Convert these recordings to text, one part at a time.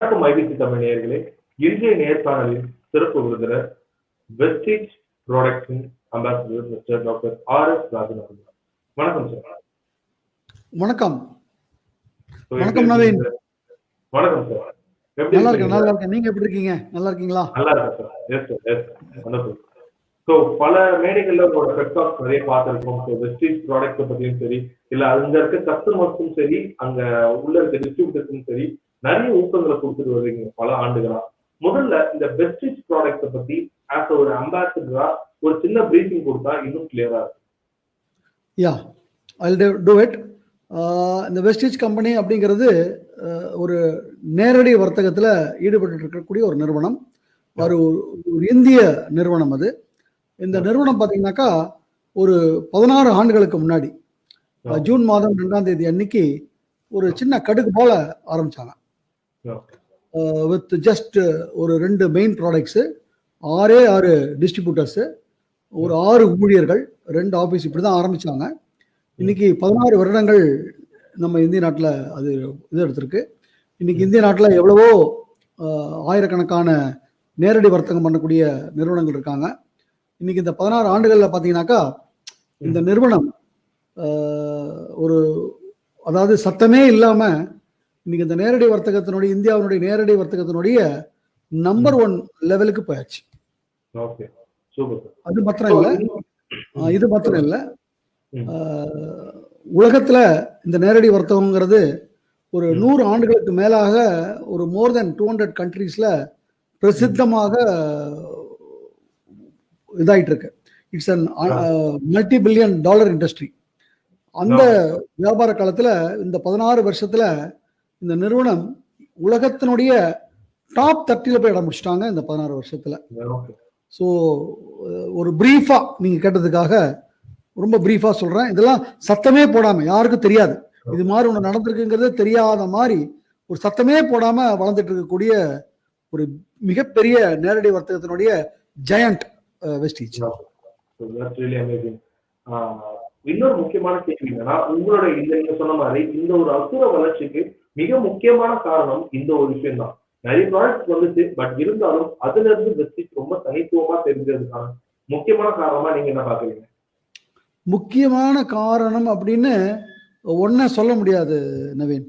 வணக்கம் ஐபிசி தமிழ் நேயர்களே. இன்றைய நேர்காணலில் சிறப்பு விருந்தினர் வெஸ்டேஜ் ப்ராடக்ட்ஸின் ambassador mister doctor R S. Rajan அவர்கள். வணக்கம் சார். வணக்கம். வணக்கம் நவீன். வணக்கம் சார். நல்லா இருக்கேன். நீங்க எப்படி இருக்கீங்க? நல்லா இருக்கீங்களா? நல்லா இருக்கேன் sir. Yes sir, yes wonderful. So பல மேடைகள்ல உங்களோட பெட்காஸ்ட் நிறைய பார்த்துருக்கோம். ஸோ வெஸ்டேஜ் ப்ராடக்ட்டை பற்றியும் சரி, இல்லை அங்க இருக்க கஸ்டமர்ஸும் சரி, அங்க உள்ள இருக்க டிஸ்ட்ரிபியூட்டர்ஸும் சரி, நிறைய ஊக்கங்களை கொடுத்துட்டு வருவீங்க பல ஆண்டுகளா. முதல்ல இந்த வெஸ்டேஜ் ப்ராடக்ட்டை பத்தி ஆஸ் ஒரு அம்பாசிடரா ஒரு சின்ன பிரீஃபிங் கொடுத்தா இன்னும் கிளியரா இருக்கும். யா, ஐல் டு இட். இந்த வெஸ்டேஜ் கம்பெனி அப்படிங்கிறது ஒரு நேரடி வர்த்தகத்தில் ஈடுபட்டு இருக்கக்கூடிய ஒரு நிறுவனம். ஒரு இந்திய நிறுவனம். அது இந்த நிறுவனம் பார்த்தீங்கன்னாக்கா ஒரு 16 ஆண்டுகளுக்கு முன்னாடி ஜூன் மாதம் 2ஆம் தேதி அன்னைக்கு ஒரு சின்ன கடுகு போல ஆரம்பிச்சாங்க. வித் ஜஸ்ட் ஒரு 2 மெயின் ப்ராடக்ட்ஸு, 6 டிஸ்ட்ரிபியூட்டர்ஸு, ஒரு 6 ஊழியர்கள், 2 ஆஃபீஸ், இப்படி தான் ஆரம்பித்தாங்க. இன்னைக்கு 16 வருடங்கள் நம்ம இந்திய நாட்டில் அது இது எடுத்திருக்கு. இன்னைக்கு இந்திய நாட்டில் எவ்வளவோ ஆயிரக்கணக்கான நேரடி வர்த்தகம் பண்ணக்கூடிய நிறுவனங்கள் இருக்காங்க. இன்னைக்கு இந்த 16 ஆண்டுகளில் பார்த்தீங்கன்னாக்கா இந்த நிறுவனம் ஒரு அதாவது சத்தமே இல்லாமல் இன்னைக்கு இந்த நேரடி வர்த்தகத்தினுடைய இந்தியாவினுடைய நேரடி வர்த்தகத்தினுடைய நம்பர் 1 லெவலுக்கு போயாச்சு. அது மாத்திரம் இல்லை, இது மாத்திரம் இல்லை, உலகத்துல இந்த நேரடி வர்த்தகங்கிறது ஒரு 100 ஆண்டுகளுக்கு மேலாக ஒரு மோர் தென் 200 கண்ட்ரீஸ்ல பிரசித்தமாக இதாயிட்டு இருக்கு. It's an multi billion dollar industry. அந்த வியாபார காலத்துல இந்த 16 வருஷத்துல இந்த நிறுவனம் உலகத்தினுடைய டாப் 30ல போய் இடம் முடிச்சிட்டாங்க இந்த 16 வருஷத்துல. ஸோ ஒரு பிரீஃபா நீங்க கேட்டதுக்காக ரொம்ப பிரீஃபா சொல்றேன். இதெல்லாம் சத்தமே போடாம, யாருக்கும் தெரியாது இது மாதிரி ஒன்று நடந்திருக்குங்கிறதே தெரியாத மாதிரி ஒரு சத்தமே போடாம வளர்ந்துட்டு இருக்கக்கூடிய ஒரு மிகப்பெரிய நேரடி வர்த்தகத்தினுடைய ஜெயண்ட் வெஸ்டேஜ். இன்னொரு முக்கியமான கேள்வி என்னன்னா, உங்களோட நீங்க சொன்ன மாதிரி இந்த ஒரு அசுர வளர்ச்சிக்கு மிக முக்கியமான காரணம் இந்த ஒரு விஷயம் தான். நிறைய ப்ராடக்ட்ஸ் வந்துச்சு, பட் இருந்தாலும் அதுல இருந்து வெஸ்டேஜ் ரொம்ப தனித்துவமா தெரிஞ்சதுக்கான முக்கியமான காரணமா நீங்க என்ன பாக்குறீங்க? முக்கியமான காரணம் அப்படின்னு ஒன்ன சொல்ல முடியாது நவீன்.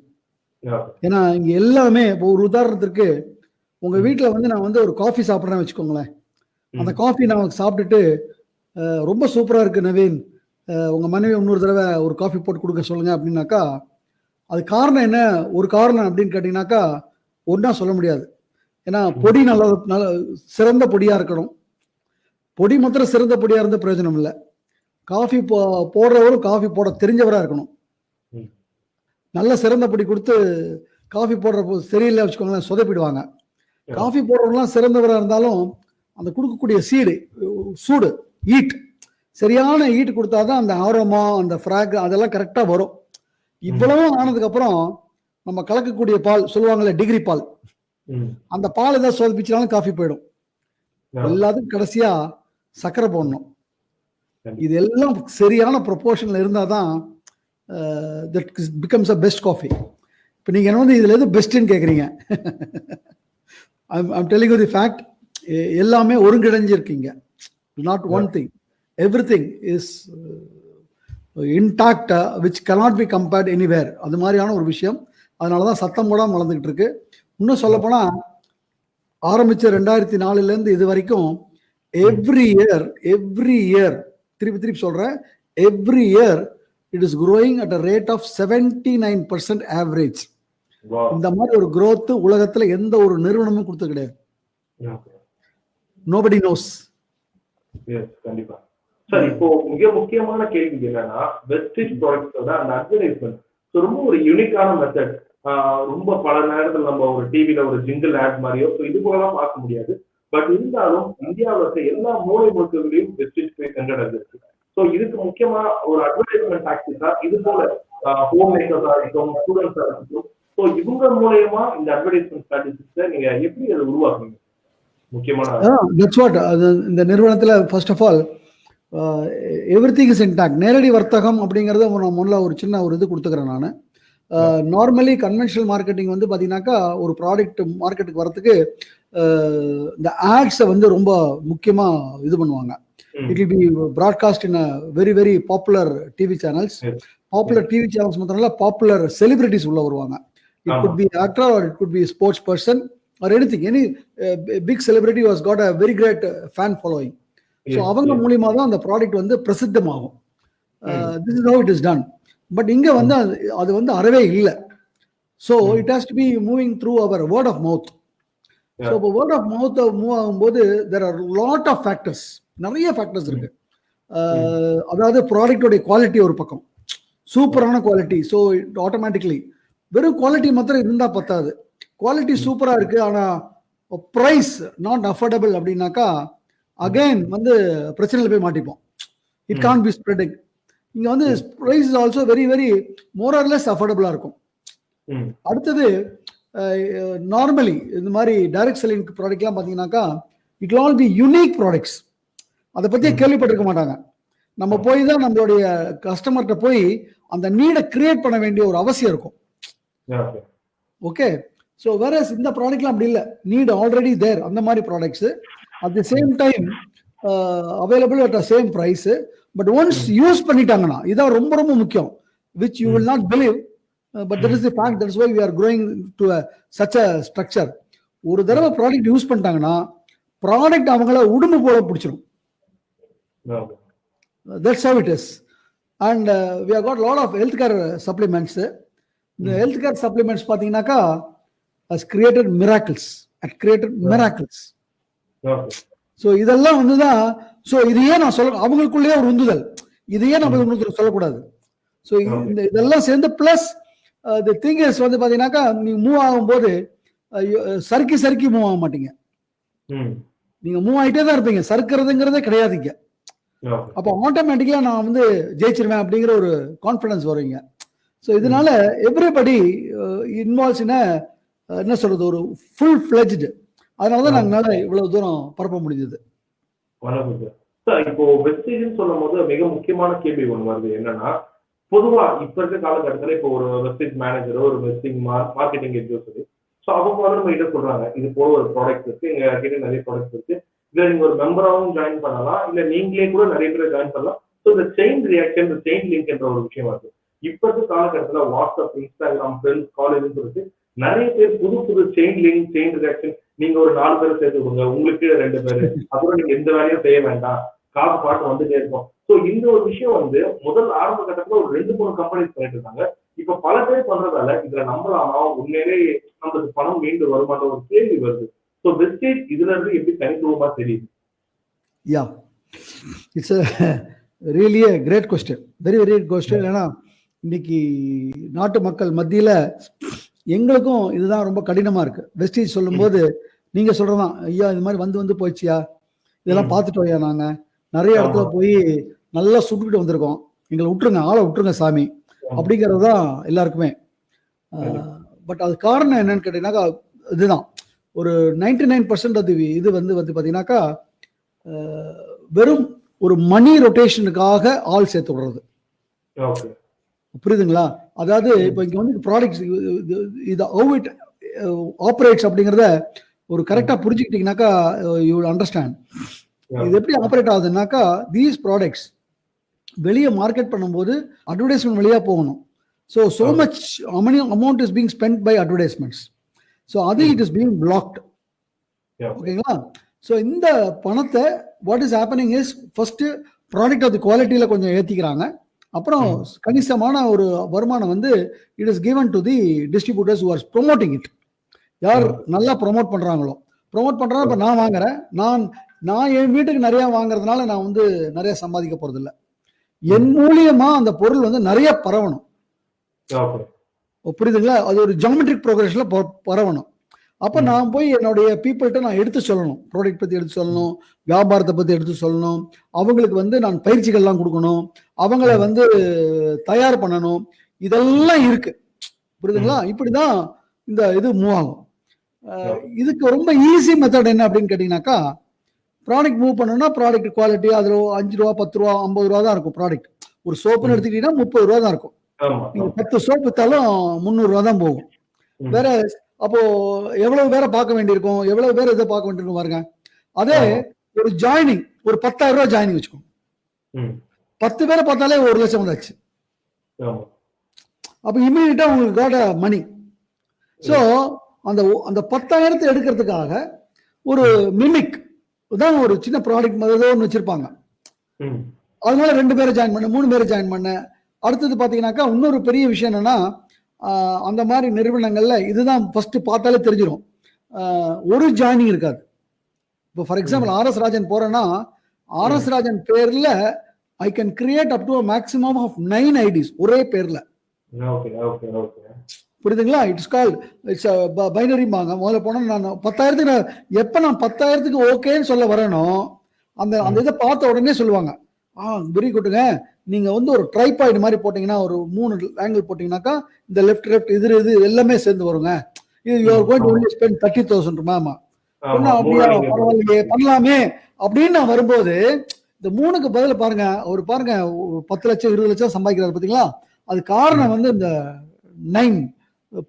ஏன்னா இங்க எல்லாமே ஒரு உதாரணத்திற்கு உங்க வீட்டுல நான் ஒரு காஃபி சாப்பிட்றேன்னு வச்சுக்கோங்களேன். அந்த காஃபி நான் சாப்பிட்டுட்டு ரொம்ப சூப்பரா இருக்கு நவீன், உங்க மனைவி இன்னொரு தடவை ஒரு காஃபி போட்டு கொடுக்க சொல்லுங்க அப்படின்னாக்கா அது காரணம் என்ன? ஒரு காரணம் அப்படின்னு கேட்டீங்கன்னாக்கா ஒன்னா சொல்ல முடியாது. ஏன்னா பொடி நல்ல சிறந்த பொடியா இருக்கணும். பொடி மாத்திரம் சிறந்த பொடியா இருந்த பிரயோஜனம் இல்லை. காஃபி போடுறவரும் காஃபி போட தெரிஞ்சவராக இருக்கணும். நல்ல சிறந்த பொடி கொடுத்து காஃபி போடுற சரியில்லை வச்சுக்கோங்களேன், சொதப்பிடுவாங்க. காஃபி போடுறவங்களாம் சிறந்தவராக இருந்தாலும் அந்த கொடுக்கக்கூடிய சூடு ஈட், சரியான ஈட்டு கொடுத்தாதான் அந்த ஆரோமா, அந்த ஃப்ராக் அதெல்லாம் கரெக்டாக வரும். இவ்வளவும் ஆனதுக்கு அப்புறம் நம்ம கலக்கக்கூடிய பால் சொல்லுவாங்கல்ல, டிகிரி பால், அந்த பால் ஏதாவது சொதப்பிச்சாலும் காஃபி போயிடும். எல்லாத்துக்கும் கடைசியா சர்க்கரை போடணும். இது எல்லாம் சரியான ப்ரொபோர்ஷன்ல இருந்தாதான் that becomes a best coffee. இப்போ நீங்க இதுல எது பெஸ்ட்னு கேக்குறீங்க? I'm telling you the fact. எல்லாமே ஒருங்கிணைஞ்சிருக்கீங்க. Not one thing. Everything is intact, which cannot be compared anywhere. அது மாதிரியான ஒரு விஷயம். அதனாலதான் சத்தம் போடாம வளர்ந்துகிட்டு இருக்கு. இன்னும் சொல்ல போனா ஆரம்பிச்ச 2004ல இருந்து இது வரைக்கும் எவ்ரி இயர் திருப்பி சொல்றேன், every year it is growing at a rate of 79% average. இந்த மாதிரி ஒரு growth உலகத்துல எந்த ஒரு நிறுவனமும் கொடுத்து கிடையாது. Nobody knows. Yes, கண்டிப்பா. சார், இப்போ மிக முக்கியமான கேள்வி என்னன்னா, வெஸ்டேஜ் ப்ராடக்ட்ஸோட அந்த அட்வர்டைஸ்மெண்ட் ரொம்ப ஒரு யூனிக்கான மெத்தட். ரொம்ப பல நேரத்தில் நம்ம ஒரு டிவில ஒரு ஜிங்கிள் ஆட் மாதிரியோ இது போலலாம் பார்க்க முடியாது. பட் இருந்தாலும் இந்தியாவில் இருக்க எல்லா மூலை முழுக்கங்களையும் வெஸ்டேஜ் போய் சென்றடைஞ்சிருக்கு. ஸோ இதுக்கு முக்கியமா ஒரு அட்வர்டைஸ்மெண்ட் டாக்டிஸா இது போல ஹோம் மேக்கர்ஸா இருக்கட்டும், ஸ்டூடெண்ட்ஸா இருக்கட்டும், ஸோ இவங்க மூலயமா இந்த அட்வர்டைஸ்மெண்ட் ஸ்ட்ராட்டஜிஸை நீங்க எப்படி அதை உருவாக்குறீங்க? முக்கியமான இந்த நிறுவனத்துல first of all everything is intact. நேரடி வர்த்தகம் அப்படிங்கறத முதல்ல ஒரு சின்ன ஒரு இது கொடுத்துக்கிறேன் நான். நார்மலி கன்வென்ஷனல் மார்க்கெட்டிங் வந்து பார்த்தீங்கன்னாக்கா ஒரு ப்ராடக்ட் மார்க்கெட்டுக்கு வரதுக்கு இந்த ஆட்ஸை வந்து ரொம்ப முக்கியமாக இது பண்ணுவாங்க. It will be broadcast in a very very popular TV channels. Popular TV channels மாத்திரம் பாப்புலர் செலிபிரிட்டிஸ் உள்ள வருவாங்க. It could be actor or it could be sports person or anything. Any big celebrity was got a very great fan following. So அவங்க மூலியமா தான் அந்த product வந்து பிரசித்தமாகும். This is how it is done. But இங்க வந்து அது வந்து அறவே இல்லை. So it has to be moving through our word of mouth. So இப்போ வேர்ட் ஆஃப் மவுத் மூவ் ஆகும்போது there are lot of factors, நிறைய ஃபேக்டர்ஸ் இருக்கு. அதாவது ப்ராடக்டோடைய குவாலிட்டி ஒரு பக்கம், சூப்பரான குவாலிட்டி. ஸோ இட் ஆட்டோமேட்டிக்லி வெறும் குவாலிட்டி மாத்திரம் இருந்தால் பத்தாது. குவாலிட்டி சூப்பராக இருக்கு, ஆனால் ப்ரைஸ் நாட் அஃபோர்டபுள் அப்படின்னாக்கா அகைன் வந்து பிரச்சனையில் போய் மாட்டிப்போம். It can be spreading. இங்கே வந்து price is also very very more or less அஃபோர்டபுளாக இருக்கும். அடுத்தது நார்மலி இந்த மாதிரி டைரக்ட் செல்லிங் ப்ராடக்ட்லாம் பார்த்தீங்கன்னாக்கா it will all B unique products. அதை பற்றியே கேள்விப்பட்டிருக்க மாட்டாங்க. நம்ம போய் தான் நம்மளுடைய கஸ்டமர்கிட்ட போய் அந்த நீடை கிரியேட் பண்ண வேண்டிய ஒரு அவசியம் இருக்கும். ஓகே, ஸோ வேற இந்த ப்ராடக்ட்லாம் அப்படி இல்லை, நீட் ஆல்ரெடி தேர். அந்த மாதிரி products at the same time available at the same price. But once use பண்ணிட்டாங்கன்னா இதான் ரொம்ப ரொம்ப முக்கியம், which you will not believe. But that is the fact. That's why we are growing to such a structure. ஒரு தடவை product use பண்ணிட்டாங்கன்னா product அவங்கள உடம்பு போல பிடிச்சிடும். That's how it is. And we have got a lot of healthcare supplements. The healthcare supplements பார்த்தீங்கன்னாக்கா has created miracles. It created miracles. So இதெல்லாம் வந்துதான். ஸோ இதையே நான் சொல்ல, அவங்களுக்குள்ளேயே ஒரு உந்துதல், இதையே நம்ம சொல்லக்கூடாது. ஸோ இதெல்லாம் சேர்ந்து பிளஸ் தி திங் இஸ் வந்து பாத்தீங்கன்னாக்கா நீங்க மூவ் ஆகும்போது சறுக்கி மூவ் ஆக மாட்டீங்க. நீங்க மூவ் ஆகிட்டே தான் இருப்பீங்க, சறுக்கிறதுங்கிறதே கிடையாதுங்க. அப்போ ஆட்டோமேட்டிக்கலா நான் வந்து ஜெயிச்சிருவேன் அப்படிங்கிற ஒரு கான்ஃபிடன்ஸ் வருவீங்க. ஸோ இதனால எவ்ரிபடி இன்வால்வ்ஸ் இன் என்ன சொல்றது, ஒரு ஃபுல் ஃபிளெஜ்டு. அதனாலதான் நாங்களால இவ்வளவு தூரம் பரப்ப முடிஞ்சது. இப்போ வெஸ்டேஜ் சொல்லும் போது மிக முக்கியமான கேள்வி ஒண்ணு வருது. என்னன்னா, பொதுவா இப்ப இருக்க காலகட்டத்துல இப்போ ஒரு வெஸ்டேஜ் மேனேஜரோ ஒரு வெஸ்டிங் மார்க்கெட்டிங் எக்ஸிக்யூட்டிவ், ஸோ அவங்க வந்து நம்ம கிட்ட சொல்றாங்க இது போல ஒரு ப்ராடக்ட் இருக்கு, எங்க கிட்ட நிறைய ப்ராடக்ட் இருக்கு, இதுல நீங்க ஒரு மெம்பராகவும் ஜாயின் பண்ணலாம், இல்ல நீங்களே கூட நிறைய பேர் ஜாயின் பண்ணலாம். ஸோ இந்த செயின் ரியாக்ஷன், இந்த செயின் லிங்க் என்ற ஒரு விஷயம் வருது. இப்ப இருக்க காலகட்டத்துல வாட்ஸ்அப், இன்ஸ்டாகிராம், ஃப்ரெண்ட்ஸ், காலேஜ் சொல்லிட்டு நிறைய பேர் புது புது செயின் லிங்க், செயின் ரியாக்ஷன், நீங்க ஒரு 4 பேரை சேர்த்து கொடுங்க, உங்களுக்கு 2 பேரு, அப்புறம் நீங்க எந்த வேலையும் செய்ய வேண்டாம், காசு பாட்டு வந்துட்டே இருக்கும். ஸோ இந்த ஒரு விஷயம் வந்து முதல் ஆரம்ப கட்டத்துல ஒரு 2-3 கம்பெனிஸ் பண்ணிட்டு இருக்காங்க. இப்ப பல பேர் பண்றதால இதுல நம்பலாமா, உண்மையிலே நம்மளுக்கு பணம் மீண்டு வருமான்ற ஒரு கேள்வி வருது. ஸோ வெஸ்டேஜ் இதுல இருந்து எப்படி தனித்துவமா தெரியுது? Yeah, it's really a great question, very very good question. ஏன்னா இன்னைக்கு நாட்டு மக்கள் மத்தியில எங்களுக்கும் இதுதான் ரொம்ப கடினமா இருக்கு. வெஸ்டேஜ் சொல்லும் போது நீங்க சொல்றதான், ஐயா இது மாதிரி வந்து போயிடுச்சியா, இதெல்லாம் பார்த்துட்டோம், நாங்க நிறைய இடத்துல போய் நல்லா சுட்டுக்கிட்டு வந்திருக்கோம், எங்களை விட்டுருங்க, ஆளை விட்டுருங்க சாமி அப்படிங்கிறது தான் எல்லாருக்குமே. பட் அது காரணம் என்னன்னு கேட்டீங்கன்னாக்கா இதுதான், ஒரு 99% அது இது வந்து பார்த்தீங்கன்னாக்கா வெறும் ஒரு மணி ரொட்டேஷனுக்காக ஆள் சேர்த்து விடுறது. புரியுதுங்களா? அதாவது இப்போ இங்க வந்து ப்ராடக்ட்ஸ் இது ஹவ் இட் ஆப்ரேட்ஸ் அப்படிங்கிறத ஒரு கரெக்டா புரிஞ்சுக்கிட்டீங்கன்னாக்கா யூ வில் அண்டர்ஸ்டாண்ட். இது எப்படி ஆப்ரேட் ஆகுதுன்னாக்கா, தீஸ் ப்ராடக்ட்ஸ் வெளியே மார்க்கெட் பண்ணும்போது அட்வர்டைஸ்மெண்ட் வழியா போகணும். So much amount is being spend by advertisements. So அது இட் இஸ் பீங் பிளாக்ட். ஓகேங்களா? ஸோ இந்த பணத்தை what is happening is first product அது குவாலிட்டியில கொஞ்சம் ஏற்றிக்கிறாங்க, அப்புறம் கணிசமான ஒரு வருமானம் வந்து it is given to the distributors who are promoting it. யார் நல்லா ப்ரொமோட் பண்றாங்களோ, ப்ரொமோட் பண்றாங்க. இப்போ நான் வாங்குறேன், நான் என் வீட்டுக்கு நிறைய வாங்குறதுனால நான் வந்து நிறைய சம்பாதிக்க போறது இல்லை. என் மூலியமா அந்த பொருள் வந்து நிறைய பரவணும். புரியுதுங்களா? அது ஒரு ஜியோமெட்ரிக் ப்ரோக்ரஷன்ல பரவணும். அப்ப நான் போய் என்னுடைய பீப்புள்கிட்ட நான் எடுத்து சொல்லணும், ப்ராடக்ட் பத்தி எடுத்து சொல்லணும், வியாபாரத்தை பத்தி எடுத்து சொல்லணும், அவங்களுக்கு வந்து நான் பயிற்சிகள்லாம் கொடுக்கணும், அவங்கள வந்து தயார் பண்ணணும், இதெல்லாம் இருக்கு. புரியுதுங்களா? இப்படிதான் இந்த இது மூவ் ஆகும். இதுக்கு ரொம்ப ஈஸி மெத்தட் என்ன அப்படின்னு கேட்டீங்கன்னாக்கா, ப்ராடக்ட் மூவ் பண்ணணும்னா ப்ராடக்ட் குவாலிட்டி அதுல 5 ரூபா 10 ரூபா 50 ரூபா தான் இருக்கும். ப்ராடக்ட் ஒரு சோப்புன்னு எடுத்துக்கிட்டீங்கன்னா 30 ரூபா தான் இருக்கும். ஆமா நீங்க 10 சோப் வித்தாலும் 300 ரூபா தான் போகும். ம். வேற அப்போ எவ்வளவு பேரை பார்க்க வேண்டியிருக்கும், எவ்வளவு பேர் இதை பார்க்க வேண்டியிருக்கும் பாருங்க. அதே ஆமா. ஒரு ஜாயினிங், ஒரு 10,000 ரூபாய் ஜாயினிங் வச்சுக்கோங்க. ம். 10 பேரை பார்த்தாலே 1 லட்சம் வந்தாச்சு. ஆமா. அப்ப இமீடியட்டா உங்களுக்கு காட் மணி. சோ அந்த 10,000 எடுக்கிறதுக்காக ஒரு மிமிக் தான் ஒரு சின்ன ப்ராடக்ட் மாதிரி ஒன்று வச்சிருப்பாங்க. ம். அதனால 2 பேரை ஜாயின் பண்ண, 3 பேரை ஜாயின் பண்ண. அடுத்தது பாத்தீங்கன்னாக்கா இன்னொரு பெரிய விஷயம் என்னன்னா, அந்த மாதிரி நிறுவனங்கள்ல இதுதான் ஃபர்ஸ்ட் பார்த்தாலே தெரிஞ்சிடும். ஒரு ஜாயினிங் இருக்காது. இப்போ ஃபார் எக்ஸாம்பிள் ஆர்எஸ் ராஜன் போறேன்னா, ஆர்எஸ் ராஜன் பேர்ல I can create up to maximum of 9 IDs ஒரே பேர்ல. Okay okay okay. புரியுதுங்களா? இட்ஸ் பைனரிம்பாங்க. முதல்ல போனா நான் 10,000 எப்ப நான் 10,000 ஓகேன்னு சொல்ல வரேனோ அந்த இதை பார்த்த உடனே சொல்லுவாங்க, வெரி குட்டுங்க, நீங்க வந்து ஒரு ட்ரைபாய்டு மாதிரி போட்டீங்கன்னா, ஒரு 3 ஆங்கிள் போட்டீங்கன்னாக்கா இந்த லெஃப்ட் இது எல்லாமே சேர்ந்து வருங்க. இது you are going to only spend 30,000 மேமா. அப்படியா, பரவாயில்லையே, பண்ணலாமே அப்படின்னு நான் வரும்போது இந்த 3க்கு பதில பாருங்க, ஒரு பாருங்க 10 லட்சம் 20 லட்சம் சம்பாதிக்கிறாரு பாத்தீங்களா? அது காரணம் வந்து இந்த 9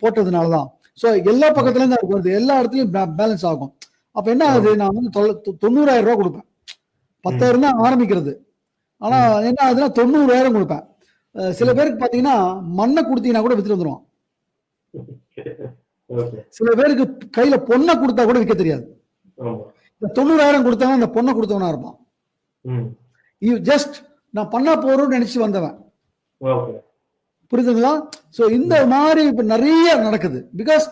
போட்டதுனாலதான். சோ எல்லா பக்கத்துல இருந்து அது வருது, எல்லா இடத்துலயும் பேலன்ஸ் ஆகும். அப்ப என்ன ஆகுது, நான் வந்து 90,000 ரூபாய் கொடுப்பேன். 10,000 தான் ஆரம்பிக்கிறது. ஆனா என்ன ஆகுதுன்னா 90,000 கொடுப்பேன். சில பேருக்கு பாத்தீங்கன்னா மண்ணை கொடுத்தீங்கன்னா கூட வித்துட்டு வந்துருவான். சில பேருக்கு கையில பொண்ணை கொடுத்தா கூட விற்க தெரியாது. 90,000 கொடுத்தவன் அந்த பொண்ணை கொடுத்தவனா இருப்பான். ஜஸ்ட் நான் பண்ணா போறோம்னு நினைச்சு வந்தவன். புரியுதுங்களா? சோ இந்த மாதிரி இப்ப நிறைய நடக்குது. பிகாஸ்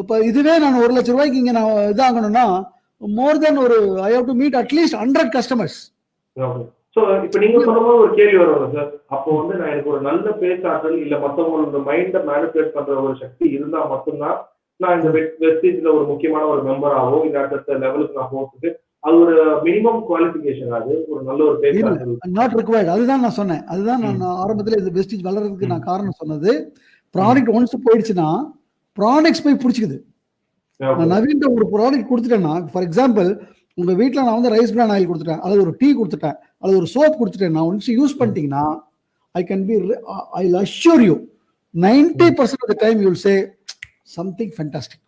இப்ப இதுவே நான் 1 லட்சம் ரூபாய்க்கு இங்க நான் இதாகணும்னா மோர் தென் ஒரு I have to meet at least 100 customers. So இப்ப நீங்க சொன்ன மாதிரி ஒரு கேள்வி வரும் சார். அப்போ வந்து நான் எனக்கு ஒரு நல்ல பேச்சாற்றல் இல்ல மத்தவங்களோட மைண்ட மேனிபுலேட் பண்ற ஒரு சக்தி இருந்தா மட்டும்தான் நான் இந்த வெஸ்டேஜ்ல ஒரு முக்கியமான ஒரு மெம்பராவோ இல்ல அடுத்த லெவலுக்கு நான் போறதுக்கு அது ஒரு மினிமம் குவாலிஃபிகேஷன். அது ஒரு நல்ல ஒரு பேச்சாற்றல் நாட் ரிக்வயர்ட். அதுதான் நான் சொன்னேன். அதுதான் நான் ஆரம்பத்துல இந்த வெஸ்டேஜ் வளர்றதுக்கு நான் காரணம் சொன்னது. ப்ராடக்ட் ஒன்ஸ் போயிடுச்சுன்னா ப்ராடக்ட்ஸ் போய் பிடிச்சிக்குது. நான் நவீன ஒரு ப்ராடக்ட் கொடுத்துட்டேன்னா, ஃபார் எக்ஸாம்பிள் உங்க வீட்டுல நான் வந்து ரைஸ் பிரான் ஆயில் கொடுத்துட்டேன், அல்லது ஒரு டீ கொடுத்துட்டேன், அல்லது ஒரு சோப் கொடுத்துட்டேன், நான் ஒன்ஸ் யூஸ் பண்ணிட்டீங்கன்னா I can be I will assure you 90% of the time you will say something fantastic.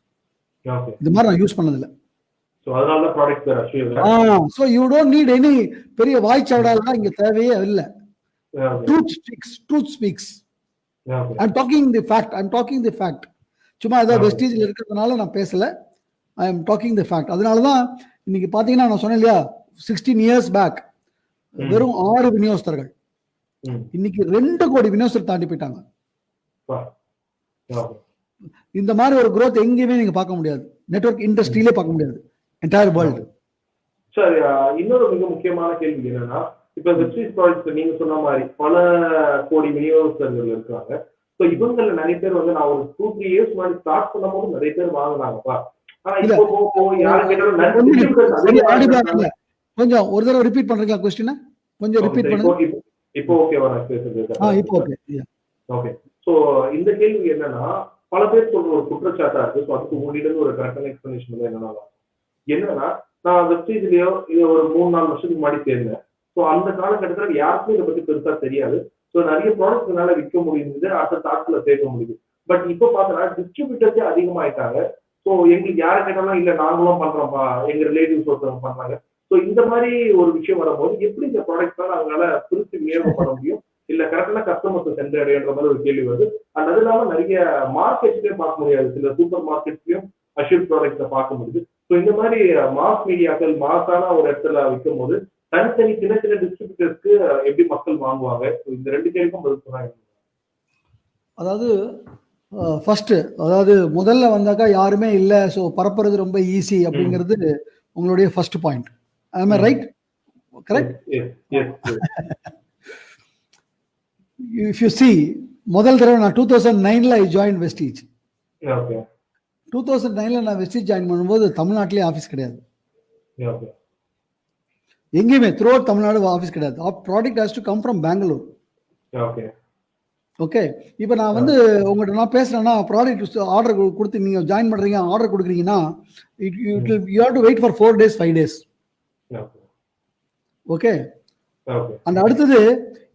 இது மாதிரி நான் யூஸ் பண்ணதில்லை. சோ அதனால தான் ப்ராடக்ட் பேர் assure. So you don't need any பெரிய வாய்ச்சாவடாலாம் இங்க தேவையே இல்லை. Truth speaks. I am talking the fact. சும்மா ஏதாவது வெஸ்டேஜ்ல இருக்கிறதுனால நான் பேசல. I am talking the fact. அதனால தான் இன்னைக்கு பாத்தீங்கன்னா நான் சொன்னேன் இல்லையா, 16 இயர்ஸ் பேக் வெறும் 6 விநியோகஸ்தர்கள் இன்னைக்கு 2 கோடி விநியோகஸ்தர் தாண்டி போயிட்டாங்க. இந்த மாதிரி ஒரு growth எங்கேயுமே நீங்க பார்க்க முடியாது. நெட்வொர்க் இண்டஸ்ட்ரியிலே பார்க்க முடியாது, என்டையர் வேர்ல்டு. சார் இன்னொரு மிக முக்கியமான கேள்வி என்னன்னா, இப்ப வெஸ்டேஜ் ப்ராடக்ட்ஸ் நீங்க சொன்ன மாதிரி பல கோடி விநியோகஸ்தர்கள் இருக்காங்க. ஸோ இவங்கள நிறைய பேர் வந்து நான் ஒரு 2-3 இயர்ஸ் முன்னாடி ஸ்டார்ட் பண்ணும்போது நிறைய பேர் வாங்கினாங்கப்பா. கொஞ்சம் ஒரு தடவை ரிப்பீட் பண்றீங்களா क्वेश्चन? கொஞ்சம் ரிப்பீட் பண்ணுங்க. இப்போ ஓகேவா நான் பேசுறது? இப்போ ஓகே. ஓகே. சோ இந்த கேள்வி என்னன்னா, பல பேர் சொல்ற ஒரு குற்றச்சாட்டா இருக்கு. சோ அதுக்கு உங்களிடம் ஒரு கரெக்டான எக்ஸ்பிளனேஷன் என்னன்னா நான் வெஸ்டேஜ்லயோ இது ஒரு 3-4 வருஷத்துக்கு முன்னாடி சேர்ந்தேன். சோ அந்த காலகட்டத்தில் யாருக்கும் இதை பத்தி பெருசா தெரியாது. சோ நிறைய ப்ராடக்ட் என்னால விற்க முடியுது, அடுத்த தாட்ல சேர்க்க முடியுது. பட் இப்ப பாத்தோம்னா டிஸ்ட்ரிபியூட்டர்ஸே அதிகமாயிட்டாங்க. ஸோ எங்களுக்கு யாரை கேட்டாலும் இல்லை நாங்களும் பண்றோம்ப்பா, எங்க ரிலேட்டிவ்ஸ் ஒருத்தவங்க பண்றாங்க. ஸோ இந்த மாதிரி ஒரு விஷயம் வரும்போது எப்படி இந்த ப்ராடக்ட்ஸால அவங்களால பிரிச்சு விநியோகம் பண்ண முடியும், இல்ல கரெக்டான கஸ்டமர்ஸ் சென்றடைன்ற மாதிரி ஒரு கேள்வி வருது. அண்ட் அது இல்லாம நிறைய மார்க்கெட்ஸ்லயும் பார்க்க முடியாது, சில சூப்பர் மார்க்கெட்ஸ்லயும் அஷ்யூர் ப்ராடக்ட்ஸை பார்க்க முடியுது. ஸோ இந்த மாதிரி மாஸ் மீடியாக்கள் மாசான ஒரு இடத்துல விற்கும் போது தனித்தனி சின்ன சின்ன டிஸ்ட்ரிபியூட்டர்ஸ்க்கு எப்படி மக்கள் வாங்குவாங்க? இந்த 2 கேள்விக்கும் பதில் சொன்னாங்க. அதாவது ஃபர்ஸ்ட், அதாவது முதல்ல வந்தாக்கா யாருமே இல்லை, ஸோ பரப்புறது ரொம்ப ஈஸி அப்படிங்கிறது உங்களுடைய first point. am I right? Correct? Yes. If you see, முதல் தடவை நான் 2009ல ஐ ஜாயின் வெஸ்டேஜ். 2009ல நான் வெஸ்டேஜ் ஜாயின் பண்ணும்போது தமிழ்நாட்டிலே ஆஃபீஸ் கிடையாது. எங்கேயுமே த்ரூ அவுட் தமிழ்நாடு ஆஃபீஸ் கிடையாது. Product has to come from Bangalore. Okay. இப்போ நான் வந்து உங்கள்கிட்ட நான் பேசுறேன்னா, ப்ராடக்ட் ஆர்டர் கொடுத்து நீங்க ஜாயின் பண்றீங்க, ஆர்டர் கொடுக்குறீங்கன்னா you have to wait for 4 days 5 days. Okay. அந்த அடுத்தது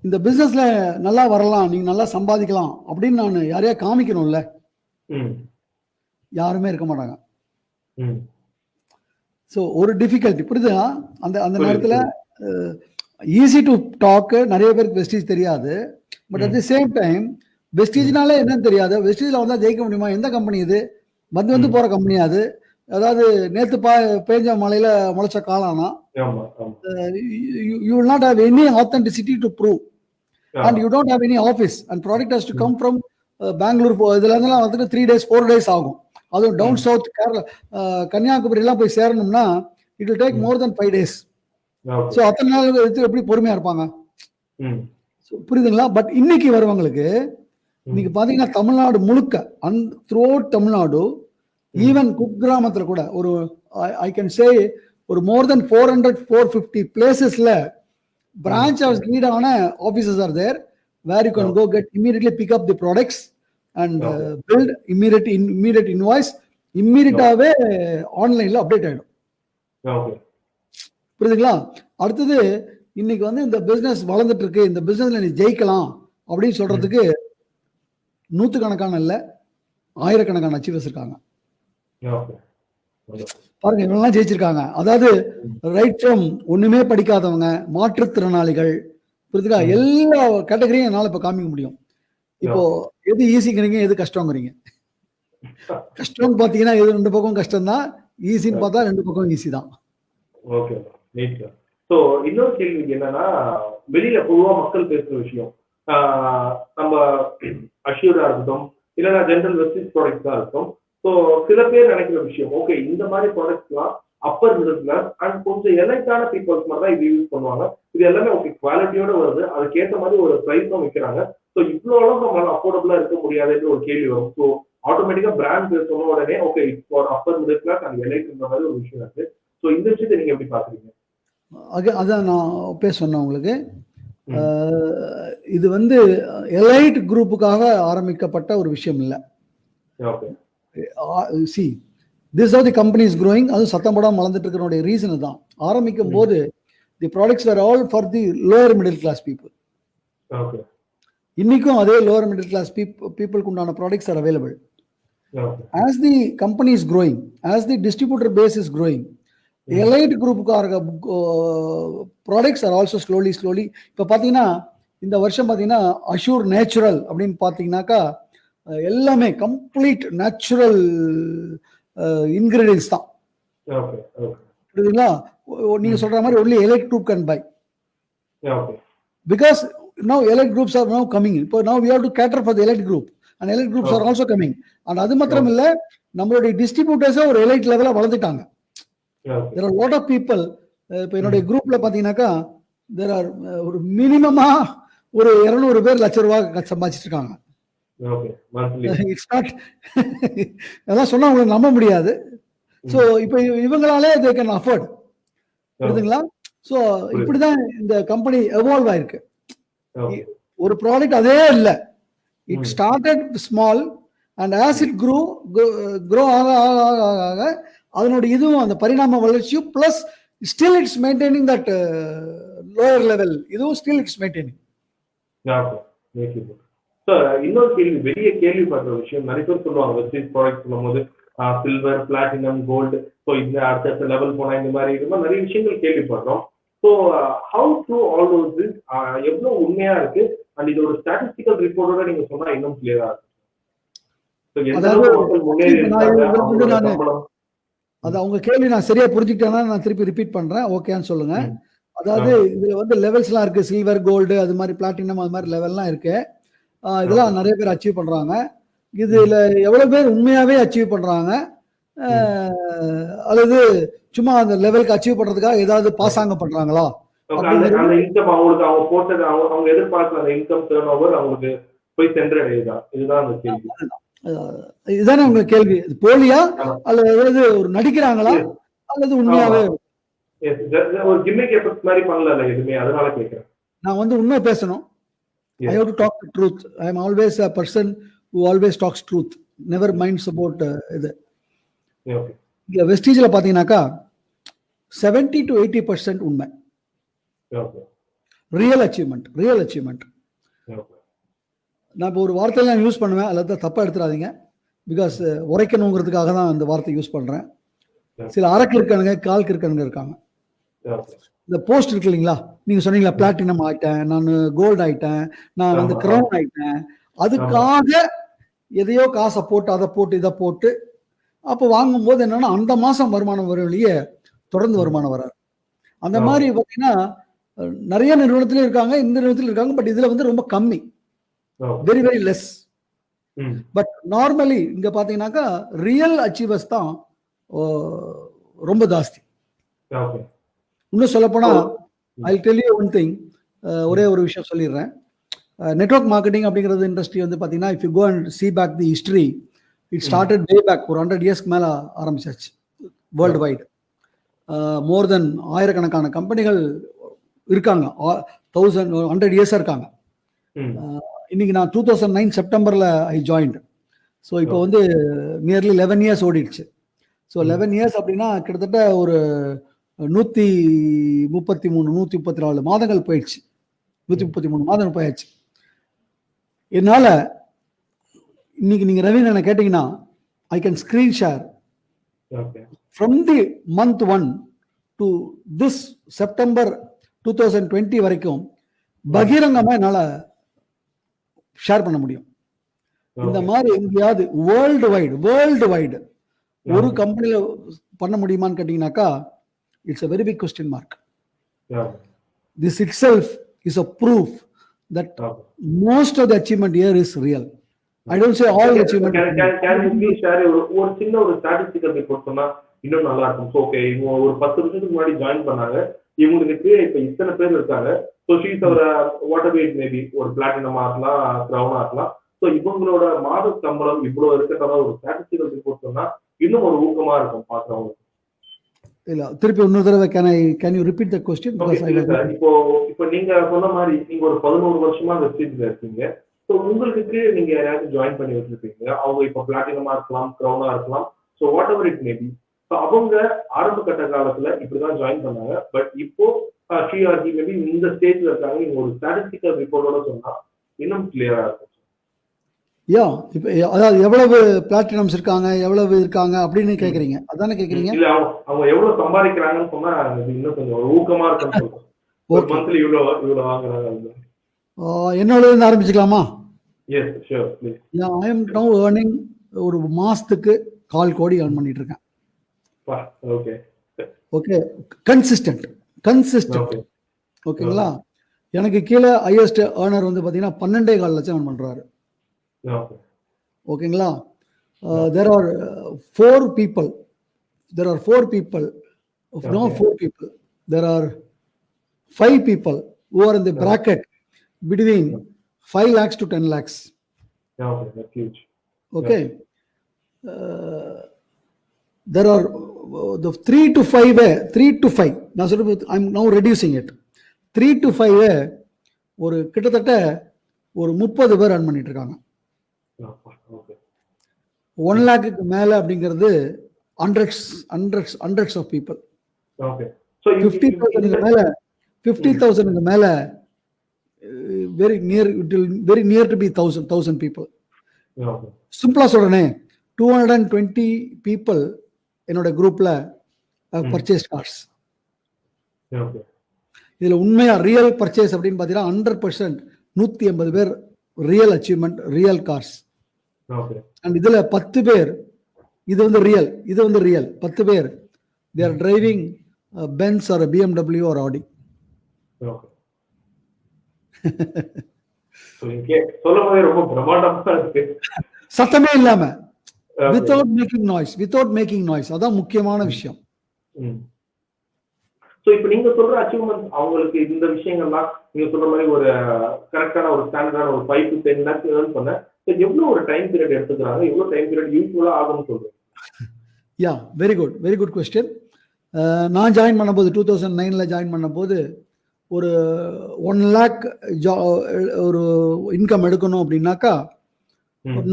இந்த பிசினஸ்ல நல்லா வரலாம், நீங்க நல்லா சம்பாதிக்கலாம் அப்படின்னு நான் யாரையா காமிக்கணும்ல, யாருமே இருக்க மாட்டாங்க. ஸோ ஒரு டிஃபிகல்ட்டி புரியுதா? அந்த அந்த நேரத்தில் ஈஸி டு டாக், நிறைய பேருக்கு வெஸ்டீஜ் தெரியாது. But at the same time வெஸ்டீஜ்னாலே என்னன்னு தெரியாது. வெஸ்டீஜில் வந்தால் ஜெயிக்க முடியுமா? எந்த கம்பெனி இது? வந்து போகிற கம்பெனி அது. அதாவது நேற்று பேஞ்ச மலையில் முளைச்ச காளானா. You will not have any authenticity to prove and you don't have any office and product has to come from Bangalore. இதுல இருந்தெல்லாம் வந்துட்டு 3 days 4 days ஆகும். அதுவும் டவுன் சவுத் கேரளா, கன்னியாகுமரிலாம் போய் சேரணும்னா it will take more than 5 days. So அத்தனை நாள் எப்படி பொறுமையா இருப்பாங்க? புரியுதுங்களா? பட் இன்னைக்கு வருவங்களுக்கு இன்னைக்கு பாத்தீங்கன்னா தமிழ்நாடு முழுக்க த்ரூ அவுட் தமிழ்நாடு, ஈவன் குக்கிராமத்தில் கூட ஒரு ஐ கேன் சே ஒரு மோர் தென் 400-450 பிளேசஸ்ல பிரான்ச் ஆஃப் நீடான offices are there where you can go get immediately pick up the products and build immediate invoice. இம்மீடியட்டாவே ஆன்லைன்ல அப்டேட் ஆயிடும். புரியுதுங்களா? அடுத்தது இன்னைக்கு வந்து இந்த பிசினஸ் வளர்ந்துட்டு இருக்கு, இந்த பிசினஸ்ல நீ ஜெயிக்கலாம் அப்படின்னு சொல்றதுக்கு நூற்றுக்கணக்கான இல்ல ஆயிரக்கணக்கான அச்சீவர்ஸ் இருக்காங்க. பாருங்க, இவங்கெல்லாம் ஜெயிச்சிருக்காங்க. அதாவது ரைட் ஃப்ரம் ஒண்ணுமே படிக்காதவங்க, மாற்றுத்திறனாளிகள், புரியுதுங்களா? எல்லா கேட்டகரியும் என்னால இப்ப காமிக்க முடியும். இப்போ எது ஈஸிங்கிறீங்க, எது கஷ்டங்கிறீங்க? கஷ்டம்னு பாத்தீங்கன்னா எது 2 பக்கம் கஷ்டம் தான், ஈஸின்னு பார்த்தா 2 பக்கம் ஈஸி தான். ஓகே. ஸோ இன்னொரு கேள்வி என்னன்னா, வெளியில பொதுவாக மக்கள் பேசுற விஷயம், நம்ம அஷ்யூரா இருக்கட்டும், இல்லைன்னா ஜென்ரல் வெஸ்டீஜ் ப்ராடக்ட்ஸா இருக்கும். ஸோ சில பேர் நினைக்கிற விஷயம், ஓகே இந்த மாதிரி ப்ராடக்ட்ஸ்லாம் அப்பர் மிடில் கிளாஸ் அண்ட் கொஞ்சம் எலைட்டான பீப்புள்ஸ் மாதிரி தான் இது யூஸ் பண்ணுவாங்க. இது எல்லாமே ஓகே குவாலிட்டியோட வருது, அதுக்கேற்ற மாதிரி ஒரு ப்ரைஸும் விற்கிறாங்க. ஸோ இவ்வளோ நம்மளால அஃபோர்டபுளா இருக்க முடியாதுன்னு ஒரு கேள்வி வரும். ஸோ ஆட்டோமேட்டிக்கா பிராண்ட் சொன்ன உடனே okay it's for upper middle class and எலைட்ன்ற மாதிரி ஒரு விஷயம் இருக்கு. ஸோ இந்த விஷயத்தை நீங்க எப்படி பாக்குறீங்க? அதான் நான் சொன்னேன் உங்களுக்கு. இது வந்து எலைட் குரூப்புக்காக ஆரம்பிக்கப்பட்ட ஒரு விஷயம் இல்லை. See, this is how the company is growing. அது சத்தம் போடாம வளர்ந்துட்டு இருக்கிற ரீசன் தான். ஆரம்பிக்கும் போது the products were all for the lower middle class people. இன்னைக்கும் அதே lower middle class people உண்டான products are available. As the company is growing, as the distributor base is growing, elite குரூப்புக்கார ப்ராடக்ட்ஸ் ஆர் ஆல்சோ ஸ்லோலி இப்போ பார்த்தீங்கன்னா இந்த வருஷம் பார்த்தீங்கன்னா assure natural அப்படின்னு பார்த்தீங்கன்னாக்கா எல்லாமே கம்ப்ளீட் நேச்சுரல் இன்கிரீடியன்ஸ் தான். புரியுதுங்களா? நீங்க சொல்ற மாதிரி only elite group can buy because now elite groups are now coming. இப்போ now we have to cater for the elite group and elite groups are also coming. and அது மாத்திரம் இல்ல, நம்மளுடைய டிஸ்ட்ரிபியூட்டர்ஸே ஒரு எலைட் லெவலில் வளர்ந்துட்டாங்க. there are a lot of people. இப்போ என்னுடைய குரூப்ல பாத்தீங்கன்னாக்கா there are ஒரு மினிமமா ஒரு 200 பேர் லட்சம் ரூபாய் சம்பாதிச்சிட்டு இருக்காங்க. இட்ஸ் நாட் அதான் சொன்னா உங்களுக்கு நம்ப முடியாது. ஸோ இப்போ இவங்களாலே they can afford. புரியுதுங்களா? ஸோ இப்படிதான் இந்த கம்பெனி எவால்வ் ஆயிருக்கு. ஒரு ப்ராடக்ட் அதே இல்ல, it started small and as it grow ஆக அதனுடைய இதுவும் அந்த பரிணாம வளர்ச்சியும் plus still it's maintaining that lower level, இதுவும் ஸ்டில் இட்ஸ் மெயின்டைனிங். இன்னொரு கேள்வி, வெளியே கேள்விப்படுற விஷயம், நிறைய பேர் சொல்லுவாங்க வெஸ்டீஜ் ப்ராடக்ட் சொல்லும்போது சில்வர், பிளாட்டினம், கோல்டு, ஸோ இந்த அடுத்த லெவல் போனா இந்த மாதிரி நிறைய விஷயங்கள் கேள்விப்படுறோம். So how true all those is, எவ்வளோ உண்மையா இருக்கு அண்ட் இதோட ஸ்டாட்டிஸ்டிக்கல் ரிப்போர்ட்டோட நீங்க சொன்னா இன்னும் கிளியரா இருக்கு. அது அவங்க கேள்வி நான் சரியா புரிஞ்சுக்கிட்டேன்னா நான் திருப்பி ரிப்பீட் பண்றேன், ஓகேன்னு சொல்லுங்க. அதாவது இதுல வந்து லெவல்ஸ்லாம் இருக்கு, சில்வர், கோல்டு, அது மாதிரி பிளாட்டினம், அது மாதிரி லெவல்லாம் இருக்கு. இதெல்லாம் நிறைய பேர் அச்சீவ் பண்றாங்க. இதுல எவ்வளவு பேர் உண்மையாவே அச்சீவ் பண்றாங்க அல்லது சும்மா அந்த லெவலுக்கு அச்சீவ் பண்றதுக்காக ஏதாவது பாசாங்க பண்றாங்களா? அந்த இன்கம் அவங்களுக்கு அவங்க போட்டது அவங்க எதிர்பார்க்கிற அந்த இன்கம் டர்ன் ஓவர் அவங்களுக்கு போய் சென்றடையுதா? இதுதான் அந்த கேள்வி. இதுதானே உங்க கேள்வி, போலியா அல்லது ஒரு நடிக்கிறாங்களா அல்லது உண்மையாவே? ஒரு கிமிக் எஃபெக்ட் மாதிரி பண்ணல எதுமே, அதனால கேக்குறேன். நான் வந்து உண்மை பேசணும். I have to talk the truth. I am always a person who always talks truth, never minds about இது. இங்க வெஸ்டீஜ்ல பாத்தீங்கன்னாக்கா 70 to 80% உண்மை. Real achievement. நான் இப்போ ஒரு வார்த்தையெல்லாம் யூஸ் பண்ணுவேன், அதில் தப்பாக எடுத்துடாதீங்க. பிகாஸ் உரைக்கணுங்கிறதுக்காக தான் அந்த வார்த்தை யூஸ் பண்ணுறேன். சில அரக்கு இருக்கானுங்க, கால் கிருக்கானுங்க இருக்காங்க. இந்த போஸ்ட் இருக்கு இல்லைங்களா, நீங்கள் சொன்னீங்களா பிளாட்டினம் ஆயிட்டேன், நான் கோல்டு ஆயிட்டேன், நான் வந்து கிரவுன் ஆயிட்டேன், அதுக்காக எதையோ காசை போட்டு அதை போட்டு இதை போட்டு அப்போ வாங்கும்போது என்னன்னா அந்த மாதம் வருமானம் வரலையே தொடர்ந்து வருமானம் வராது. அந்த மாதிரி பார்த்தீங்கன்னா நிறைய நிறுவனத்திலும் இருக்காங்க, இந்த நிறுவனத்திலும் இருக்காங்க. பட் இதில் வந்து ரொம்ப கம்மி, very very less. But normally இங்கே பார்த்தீங்கன்னாக்கா ரியல் அச்சீவர்ஸ் தான் ரொம்ப ஜாஸ்தி. இன்னும் சொல்லப்போனால் I tell you one thing, ஒரே ஒரு விஷயம் சொல்லிடுறேன். நெட்வொர்க் மார்க்கெட்டிங் அப்படிங்கிறது இண்டஸ்ட்ரி வந்து பார்த்தீங்கன்னா, if you go and see back the history, it started way back ஒரு 100 இயர்ஸ்க்கு மேலே ஆரம்பிச்சாச்சு வேர்ல்டு வைடு. மோர் தென் ஆயிரக்கணக்கான கம்பெனிகள் இருக்காங்க, 100 இயர்ஸாக இருக்காங்க. இன்னைக்கு நான் 2009 செப்டம்பரில் ஐ ஜாயின்ட். ஸோ இப்போ வந்து நியர்லி 11 இயர்ஸ் ஓடிடுச்சு. ஸோ 11 இயர்ஸ் அப்படின்னா கிட்டத்தட்ட ஒரு 133 134 மாதங்கள் போயிடுச்சு, 133 மாதங்கள் போயாச்சு. என்னால் இன்னைக்கு நீங்கள் ரவீன் என்ன கேட்டிங்கன்னா, I can screen share from the month 1 to this September 2020 வரைக்கும் பகிரங்கமாக என்னால் ஷேர் பண்ண முடியும். இந்த மாதிரி எங்கேயாவது வேர்ல்டு வைடு ஒரு கம்பெனியில பண்ண முடியுமான்னு கேட்டீங்கன்னாக்கா, it's a very big question mark. This itself is a proof that most of the achievement here is real. I don't say all achievement. Can you please share ஒரு சின்ன ஒரு statistical report சொன்னா இன்னும் நல்லா இருக்கும். ஸோ ஓகே, இவங்க ஒரு 10 வருஷத்துக்கு முன்னாடி ஜாயின் பண்ணாங்க, இவங்களுக்கு இப்ப இத்தனை பேர் இருக்காங்க. ஸோ ஷீஸ் ஒரு வாட்டர் வெயிட் மேபி ஒரு பிளாட்டினம் ஆகலாம், கிரவுன் ஆகலாம். ஸோ இவங்களோட மாத சம்பளம் இவ்வளவு இருக்கிறதா ஒரு ஸ்டாட்டிஸ்டிக்கல் ரிப்போர்ட் சொன்னா இன்னும் ஒரு ஊக்கமா இருக்கும் பாக்குறவங்க. இல்ல திருப்பி இன்னொரு தடவை can you repeat the question? இப்போ நீங்க சொன்ன மாதிரி நீங்க ஒரு 11 வருஷமா வெஸ்டீஜ்ல இருக்கீங்க. ஸோ உங்களுக்கு நீங்க யாராவது ஜாயின் பண்ணி வச்சிருப்பீங்க, அவங்க இப்போ பிளாட்டினமா இருக்கலாம், கிரவுனா இருக்கலாம், so what ever it maybe. So அவங்க ஆரம்ப கட்ட காலத்துல இப்படிதான் ஜாயின் பண்ணாங்க. பட் இப்போ ஷிஆர்ஜி மேபி இந்த ஸ்டேஜ்ல இருக்காங்க. நீங்க ஒரு ஸ்டாட்டிஸ்டிக்கல் ரிப்போர்ட்டோட சொன்னா இன்னும் கிளியரா இருக்கும். யா, இப்போ அதாவது எவ்வளவு பிளாட்டினம்ஸ் இருக்காங்க, எவ்வளவு இருக்காங்க அப்படின்னு கேக்குறீங்க, அதானே கேக்குறீங்க? இல்ல அவங்க எவ்வளவு சம்பாதிக்கிறாங்கன்னு சொன்னா இன்னும் கொஞ்சம் ஊக்கமா இருக்குன்னு சொல்றேன். ஒரு மந்த்லி இவ்வளவு வாங்குறாங்க. என்னோட இருந்து ஆரம்பிச்சுக்கலாமா? Yes sure please. Yeah, I am now earning ஒரு மாசத்துக்கு 1/4 கோடி earn பண்ணிட்டு இருக்கேன். Okay okay, consistent. ஓகேங்களா? எனக்கு கீழே ஹையஸ்ட் ஏர்னர் வந்து பாத்தீங்கன்னா 12.25 லட்சம் earn பண்றாரு. ஓகேங்களா? there are 4 people. There are 4 people. No, 4 people. There are 5 people who are in the bracket between 5 lakhs to 10 lakhs. Okay, that's huge. Okay. There are the 3 to 5. Now, I'm now reducing it. 3 to 5 ஒரு கிட்டத்தட்ட ஒரு 30 பேர் earn பண்ணிட்டு இருக்காங்க. 1 lakhக்கு மேல அப்படிங்கிறது hundreds of people. Okay. So 50,000 மேல very near to be 1,000 people. Okay. சிம்பிளா சொல்றேனே, 220 people என்னோட குரூப்ல பர்ச்சேஸ் கார்ஸ். Okay. இதுல உண்மையா ரியல் பர்ச்சேஸ் அப்படின்னு பாத்தீங்கன்னா 100% 180 பேர் real achievement, real cars. Okay. And இதுல 10 பேர், இது வந்து ரியல் 10 பேர் they are driving a Benz or a BMW or Audi. Okay. So இங்கே சொல்லும்போது ரொம்ப பிரமாண்டமா இருக்கு. சத்தமே இல்லாம, without making noise. அதான் முக்கியமான விஷயம். சோ இப்போ நீங்க சொல்ற அச்சீவ்மென்ட் அவங்களுக்கு இந்த விஷயங்கள்லாம் நீங்க சொல்ற மாதிரி ஒரு கரெக்டான ஒரு ஸ்டாண்டர்டான ஒரு 5 to 10 lakhs earn பண்ண எவ்வளவு ஒரு டைம் பீரியட் எடுத்துக்கிறாங்க, எவ்வளவு டைம் பீரியட் யூஸ்ஃபுல்லா ஆகும்னு சொல்றீங்க? யா, வெரி குட் கொஸ்டின். நான் ஜாயின் பண்ணும்போது 2009ல ஜாயின் பண்ணும்போது ஒரு 1 lakh ஒரு இன்கம் எடுக்கணும் அப்படின்னாக்கா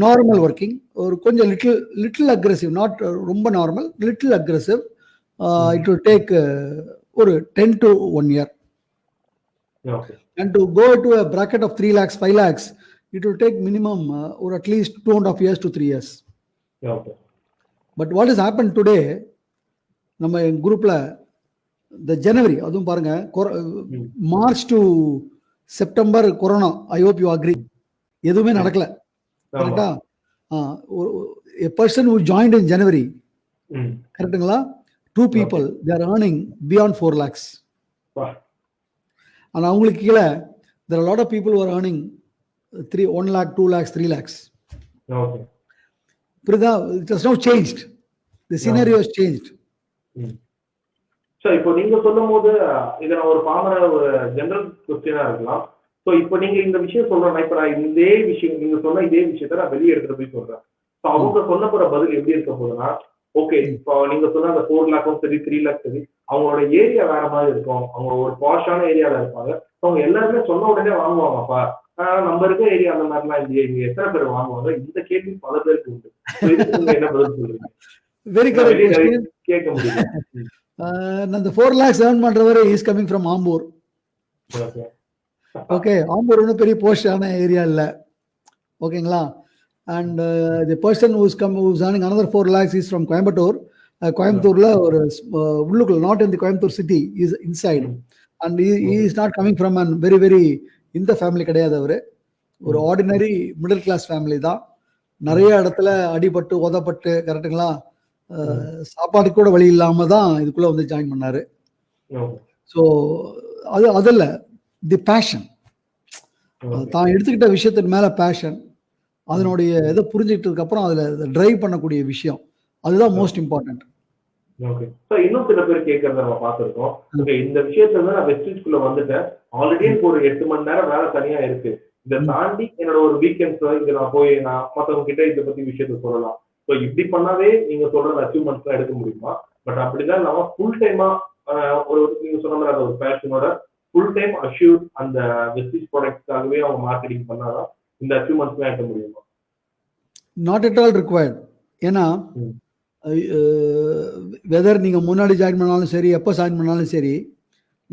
நார்மல் ஒர்க்கிங், ஒரு கொஞ்சம் லிட்டில் அக்ரெசிவ், நாட் ரொம்ப normal, little aggressive, it will take ஒரு 10 to 1 year. Okay. And to go to a bracket of 3 lakhs, 5 lakhs, it will take minimum or at least 2.5 years to 3 years. Okay. But what has happened today, நம்ம குரூப்ல இந்த ஜனவரி அதுவும் பாருங்க March to September corona. I hope you agree. எதுவுமே நடக்கல. கரெக்டா? a person who joined in January, கரெக்ட்டுங்களா? 2 people, they are earning beyond 4 lakhs. And அவங்களுக்கு கீழே there are a lot of people who are earning 1 lakh, 2 lakhs, 3 lakhs. Okay. It has now changed. The scenario has changed. Sir இப்போ நீங்க சொல்லும் போது இதை நான் ஒரு பாமர ஒரு ஜெனரல் கொஸ்டினா இருக்கலாம். ஸோ இப்போ நீங்க இந்த விஷயம் சொல்றேன்னா இப்போ நான் இதே விஷயம் நீங்க சொன்ன இதே விஷயத்த நான் வெளியே எடுத்துட்டு போய் சொல்றேன். ஸோ அவங்க சொல்ல போற பதில் எப்படி இருக்க போகுதுன்னா, ஓகே இப்போ நீங்க சொன்ன அந்த 4 lakhம் சரி 3 lakh சரி அவங்களோட ஏரியா வேற மாதிரி இருக்கும். அவங்க ஒரு பாஷான ஏரியால இருப்பாங்க. அவங்க எல்லாருமே சொன்ன உடனே வாங்குவாங்கப்பா. நம்ம இருக்க ஏரியா அந்த மாதிரிலாம் இல்லையே, இங்க எத்தனை பேர் வாங்குவாங்க? இந்த கேள்வி பல பேருக்கு உண்டு. நீங்க என்ன பதில் சொல்றீங்க? Very correct. கேட்க முடியும். அந்த 4 lakhs earn பண்றவரை is coming from Ambur. Okay, Ambur ஒன்றும் பெரிய போஸ்டான ஏரியா இல்லை. ஓகேங்களா? And the person who's earning another 4 lakhs is from Coimbatore. கோயம்புத்தூர்ல ஒரு உள்ளுக்குள்ள, not in the Coimbatore city, is inside. And he is not coming from an very very இந்த family கிடையாது. அவரு ஒரு ஆர்டினரி மிடில் கிளாஸ் ஃபேமிலி தான். நிறைய இடத்துல அடிபட்டு உதப்பட்டு, கரெக்டுங்களா, சாப்பாடு கூட வழி இல்லாம தான் இதுக்குள்ள வந்து ஜாயின் பண்ணாரு. ஸோ அதில் தி பேஷன், தான் எடுத்துக்கிட்ட விஷயத்தின் மேல பேஷன், அதனுடைய இதை புரிஞ்சுக்கிட்டதுக்கு அப்புறம் அதுல டிரைவ் பண்ணக்கூடிய விஷயம், அதுதான் மோஸ்ட் இம்பார்ட்டன்ட். ஓகே. ஸோ இன்னும் சில பேர் கேட்கறத நம்ம பார்த்துருக்கோம். ஓகே, இந்த விஷயத்துல நான் வெஸ்டீஜ்குள்ள வந்துட்டேன், ஆல்ரெடி எனக்கு ஒரு 8 மணி நேரம் வேலை தனியா இருக்கு, இதை தாண்டி என்னோட ஒரு வீக்கெண்ட்ஸ் இங்க நான் போய் நான் மற்றவங்க கிட்ட இதை பத்தி விஷயத்த சொல்லலாம். ஸோ இப்படி பண்ணாவே நீங்க சொல்ற அச்சீவ்மெண்ட்ஸ்லாம் எடுக்க முடியுமா? பட் அப்படிதான் இல்லாம ஃபுல் டைமா ஒரு நீங்க சொன்ன மாதிரி அந்த ஒரு பேஷனோட ஃபுல் டைம் அஷ்யூர் அந்த வெஸ்டீஜ் ப்ராடக்ட்ஸ்க்காகவே அவங்க மார்க்கெட்டிங் பண்ணாதான் இந்த அச்சீவ்மெண்ட்ஸ்லாம் எடுக்க முடியுமா? Not at all required. ஏன்னா வெதர் நீங்க முன்னாடி ஜாயின் பண்ணாலும் சரி, எப்போ ஜாயின் பண்ணாலும் சரி,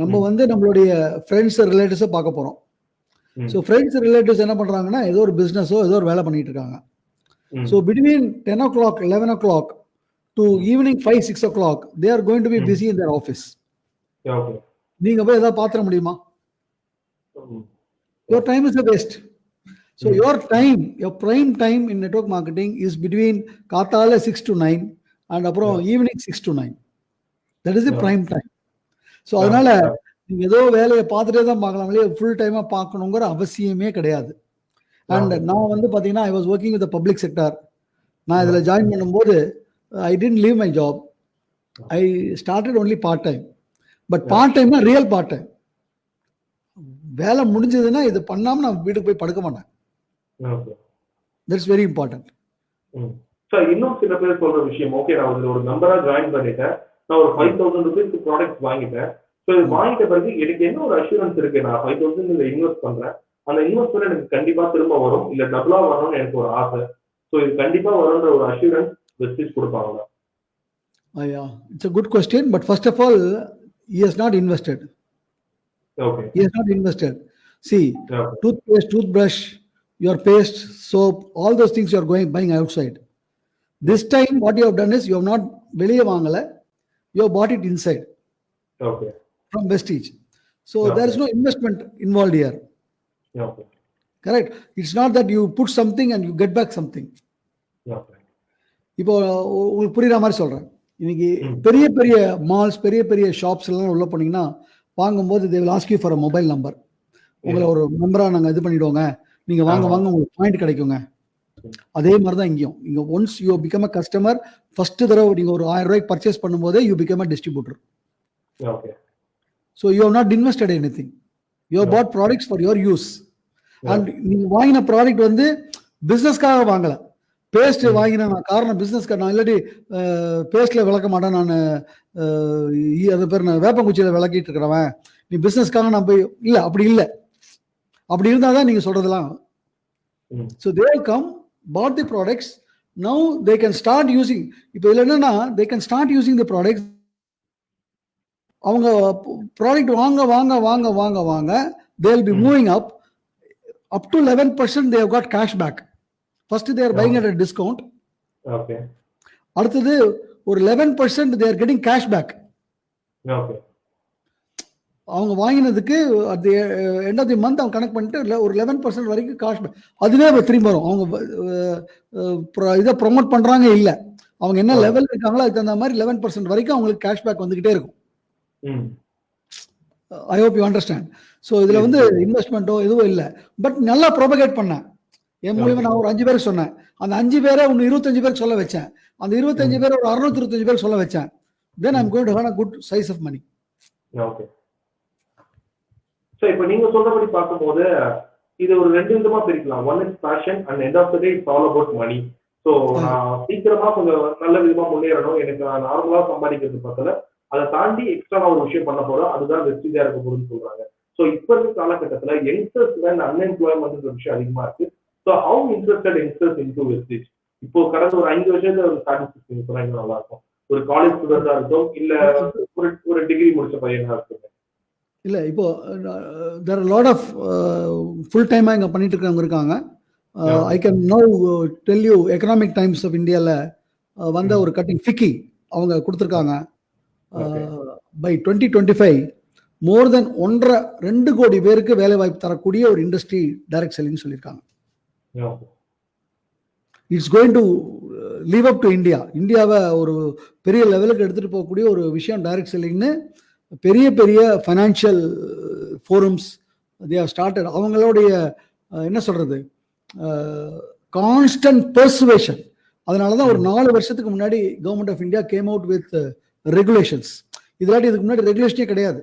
நம்ம வந்து நம்மளுடைய ஃப்ரெண்ட்ஸ் ரிலேட்டிவ்ஸை பார்க்க போறோம். ஸோ ஃப்ரெண்ட்ஸ் ரிலேட்டிவ்ஸ் என்ன பண்றாங்கன்னா, ஏதோ ஒரு பிஸ்னஸோ ஏதோ ஒரு வேலை பண்ணிட்டு இருக்காங்க. So between 10 o'clock 11 o'clock to evening 5 6 o'clock they are going to be busy in their office. நீங்க போய் ஏதாவது பாத்திர முடியுமா? your time is a waste. So your time, your prime time in network marketing is between காத்தால 6 to 9 and அப்புறம் evening 6 to 9. That is the prime time. So அதனால நீங்க ஏதோ வேலையை பார்த்துட்டே தான் பார்க்கலாம், இல்லையா ஃபுல் டைமா பார்க்கணுங்கிற அவசியமே கிடையாது. அண்ட் நான் வந்து பார்த்தீங்கன்னா, I was working with public sector. நான் இதில் ஜாயின் பண்ணும்போது I didn't leave my job. I started only part time. But part டைம்னா ரியல் பார்ட் டைம். வேலை முடிஞ்சதுன்னா இது பண்ணாமல் நான் வீட்டுக்கு போய் படுக்க மாட்டேன். That's very important. சார் இன்னும் சில பேர் சொல்ற விஷயம், ஓகே நான் இதில் ஒரு மெம்பரா ஜாயின் பண்ணிட்டேன், நான் ஒரு 5,000 rupees ப்ராடக்ட் வாங்கிட்டேன். ஸோ இது வாங்கிட்ட பிறகு எனக்கு என்ன ஒரு அஷூரன்ஸ் இருக்கு, நான் 5,000 இதில் இன்வெஸ்ட் பண்றேன், அந்த இன்வெஸ்ட்மெண்ட் எனக்கு கண்டிப்பா திரும்ப வரும், இல்ல டபுளா வரணும்னு எனக்கு ஒரு ஆசை. ஸோ இது கண்டிப்பா வரும்ன்ற ஒரு அஷூரன்ஸ் வெஸ்டீஜ் கொடுப்பாங்களா? Yeah, it's a good question, but first of all, he has not invested. Okay. He has not invested. See, toothpaste, toothbrush, your paste, soap, all those things you are buying outside. This time, what you have done is you have not வெளியே வாங்கல, you have bought it inside. Okay. From Vestige. So there is no investment involved here. Okay. Correct. It's not that you put something and you get back something. Okay. இப்போ உங்களுக்கு புரியுற மாதிரி சொல்றேன். இன்னைக்கு பெரிய பெரிய மால்ஸ், பெரிய பெரிய ஷாப்ஸ் எல்லாம் உள்ள போனீங்கன்னா வாங்கும்போது they will ask you for a mobile number. உங்களை ஒரு மெம்பரா நாங்க இது பண்ணிடுவோங்க, நீங்க வாங்க உங்களுக்கு பாயிண்ட் கிடைக்குங்க. அதே மாதிரி தான் இங்கேயும். நீங்க once you become a customer, first தடவை நீங்க ஒரு 1000 ரூபாய்க்கு பர்ச்சேஸ் பண்ணும்போதே you become a distributor. Okay. So you have not invested anything. You have bought products for your use. And நீங்க வாங்கின ப்ராடக்ட் வந்து பிசினஸ்க்காக வாங்கல. பேஸ்ட் வாங்கின காரணம் பிசினஸ்க்கு, நான் இல்லாட்டி பேஸ்ட்ல விளக்க மாட்டேன், நான் அது பேர் நான் வேப்பங்குச்சியில விளக்கிட்டு இருக்கிறவன், நீ பிசினஸ்க்காக நான் போய் இல்லை, அப்படி இல்லை. அப்படி இருந்தால் தான் நீங்க சொல்றதெல்லாம். So they will come, bought the products, now they can start using. இப்போ இதில் என்னன்னா, they can start using the products அவங்க ப்ராடக்ட் வாங்க வாங்க வாங்க வாங்க வாங்க they will be moving up to 11% they have got cash back. First they are buying at a discount. Okay. அடுத்தது ஒரு 11% they are getting cash back. Okay. அவங்க வாங்கினதுக்கு at the end of the month அவங்க connect பண்ணிட்டு ஒரு 11% வரைக்கும் cash back. அதுவே திரும்ப வரும். அவங்க இதை ப்ரொமோட் பண்றாங்க இல்ல, அவங்க என்ன லெவல் இருக்காங்களோ அதுக்கு தகுந்த மாதிரி 11% வரைக்கும் அவங்களுக்கு கேஷ் பேக் வந்துகிட்டே இருக்கும். I hope you understand. So இதுல வந்து இன்வெஸ்ட்மெண்ட்டோ எதுவும் இல்லை, பட் நல்லா ப்ரொபகேட் பண்ணேன். என் மூலியமா நான் ஒரு 5 பேருக்கு சொன்னேன், அந்த 5 பேரை இன்னும் 25 பேருக்கு சொல்ல வச்சேன், அந்த 25 பேரை ஒரு 625 பேருக்கு சொல்ல வச்சேன். Then I'm going to have a good size of money. Okay. So இப்போ நீங்க சொல்றபடி பார்க்கும்போது இது ஒரு 2 விதமா பிரிக்கலாம். One is passion and end of the day it's all about money. So நான் சீக்கிரமா கொஞ்சம் நல்ல விதமா முன்னேறணும், எனக்கு நார்மலா சம்பாதிக்கிறது பக்கத்துல அதை தாண்டி எக்ஸ்ட்ரா ஒரு விஷயம் பண்ண போறோம், அதுதான் வெஸ்டிஜா இருக்க போகுதுன்னு சொல்றாங்க. ஸோ இப்ப இருக்க காலகட்டத்துல யங்ஸ்டர்ஸ் தான் அன்எம்ப்ளாய்மெண்ட் விஷயம் அதிகமா இருக்கு. So how interested youngsters into Vestige? இப்போ கடந்த ஒரு 5 வருஷத்துல ஒரு ஸ்டாட்டிஸ்டிக்ஸ் நீங்க சொன்னா நல்லா இருக்கும். ஒரு காலேஜ் ஸ்டூடெண்டா இருக்கும், இல்ல ஒரு டிகிரி முடிச்ச பையனா இருக்கும். இல்ல இப்போ there are lot of full டைமா இங்க பண்ணிட்டு இருக்கவங்க இருக்காங்க. I can now tell you Economic Times of இந்தியால வந்த ஒரு கட்டிங் ஃபிக்கி அவங்க கொடுத்துருக்காங்க. பை 2025 மோர் தென் 1.5-2 கோடி பேருக்கு வேலை வாய்ப்பு தரக்கூடிய ஒரு இண்டஸ்ட்ரி டைரக்ட் செல்லிங் சொல்லியிருக்காங்க. It's going to leave up to India. இந்தியாவை ஒரு பெரிய லெவலுக்கு எடுத்துட்டு போகக்கூடிய ஒரு விஷயம் டைரக்ட் செல்லிங்னு பெரிய பெரிய financial forums they have started. அவங்களுடைய என்ன சொல்றது, கான்ஸ்டன்ட் பர்சுவேஷன். அதனால தான் ஒரு 4 வருஷத்துக்கு முன்னாடி government of India came out with regulations. இதுலாட்டி இதுக்கு முன்னாடி ரெகுலேஷனே கிடையாது.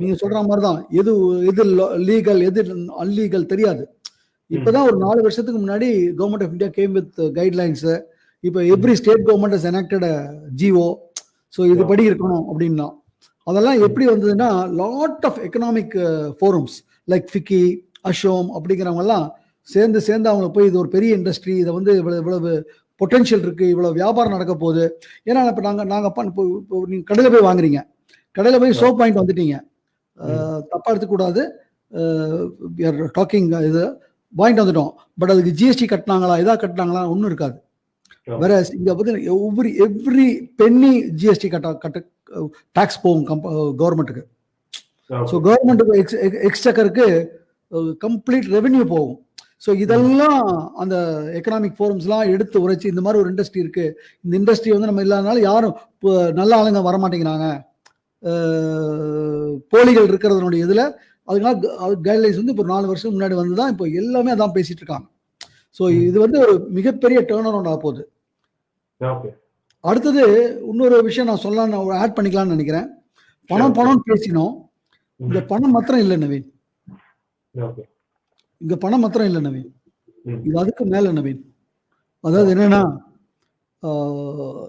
நீங்க சொல்ற மாதிரி தான் எது லீகல் எது அன்லீகல் தெரியாது. இப்பதான் ஒரு 4 வருஷத்துக்கு முன்னாடி government of India came with guidelines. இப்போ every state government has enacted GO. So இது படி இருக்கணும் அப்படின்னா அதெல்லாம் எப்படி வந்ததுன்னா lot of economic forums like FICCI, ASSOCHAM அப்படிங்கிறவங்கலாம் சேர்ந்து அவங்க போய் இது ஒரு பெரிய இண்டஸ்ட்ரி, இதை வந்து இவ்வளவு பொட்டென்ஷியல் இருக்கு, இவ்வளவு வியாபாரம் நடக்க போகுது. ஏன்னா இப்போ இப்போ நீங்க கடையில் போய் வாங்குறீங்க, கடையில் போய் சோப் பாயிண்ட் வந்துட்டீங்க, தப்பா எடுத்துக்கூடாது, டாக்கிங் இது வாங்கிட்டு வந்துட்டோம், பட் அதுக்கு ஜிஎஸ்டி கட்டினாங்களா இதா கட்டினாங்களா ஒன்றும் இருக்காது. வேற இங்க வந்து எவ்ரி பென்னி ஜிஎஸ்டி கட்ட டாக்ஸ் போகும் கவர்மெண்ட்டுக்கு. ஸோ கவர்மெண்ட்டுக்கு எக்ஸ்டக்கருக்கு கம்ப்ளீட் ரெவென்யூ போகும். ஸோ இதெல்லாம் அந்த எக்கனாமிக் ஃபோரம்ஸ்லாம் எடுத்து உரைச்சி இந்த மாதிரி ஒரு இண்டஸ்ட்ரி இருக்கு, இந்த இண்டஸ்ட்ரி வந்து நம்ம இல்லாதனால யாரும் நல்ல ஆளுங்க வரமாட்டேங்கிறாங்க, போலிகள் இருக்கிறதுனுடைய இதில் அதுக்காக கைட்லைன்ஸ் வந்து இப்போ 4 வருஷம் முன்னாடி வந்து தான் இப்போ எல்லாமே அதான் பேசிட்டு இருக்காங்க. ஸோ இது வந்து ஒரு மிகப்பெரிய டேர்ன் அரவுண்ட் ஆக போகுது. அடுத்தது இன்னொரு விஷயம் நான் சொல்லலாம், ஆட் பண்ணிக்கலாம்னு நினைக்கிறேன். பணம் பேசினோம், இங்க பணம் மாத்திரம் இல்லை நவீன், இங்க பணம் மாத்திரம் இல்லை நவீன், இது அதுக்கு மேல நவீன். அதாவது என்னன்னா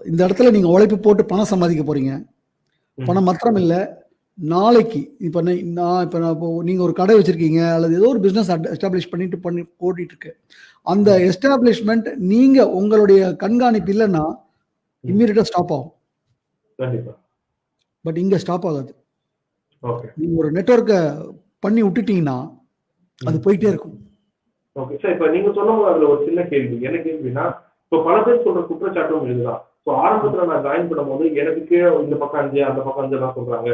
இந்த இடத்துல நீங்க உழைப்பு போட்டு பணம் சம்பாதிக்க போறீங்க. பணம் மாத்திரம் இல்லை, நாளைக்கு இப்போ நீங்க ஒரு கடை வச்சிருக்கீங்க அல்லது ஏதோ ஒரு பிசினஸ் எஸ்டாப்ளிஷ் பண்ணி ஓடிட்டு இருக்கு. அந்த எஸ்டாப்ளிஷ்மெண்ட் நீங்க உங்களுடைய கண்காணிப்பு இல்லைன்னா இம்மீடியட்டா ஸ்டாப் ஆகும். பட் இங்க ஸ்டாப் ஆகாது. நீங்க ஒரு நெட்வொர்க்கை பண்ணி விட்டுட்டீங்கன்னா அது போயிட்டே இருக்கும். ஓகே சார், இப்போ நீங்க சொன்னபோது அதுல ஒரு சின்ன கேள்வி. என்ன கேள்வினா, இப்போ பல பேர் சொல்ற குற்றச்சாட்டும் இதுதான். ஸோ ஆரம்பத்துல நான் ஜாயின் பண்ணும்போது எனக்கு கீழே இந்த பக்கம் 5 அந்த பக்கம் 5 தான் சொல்றாங்க.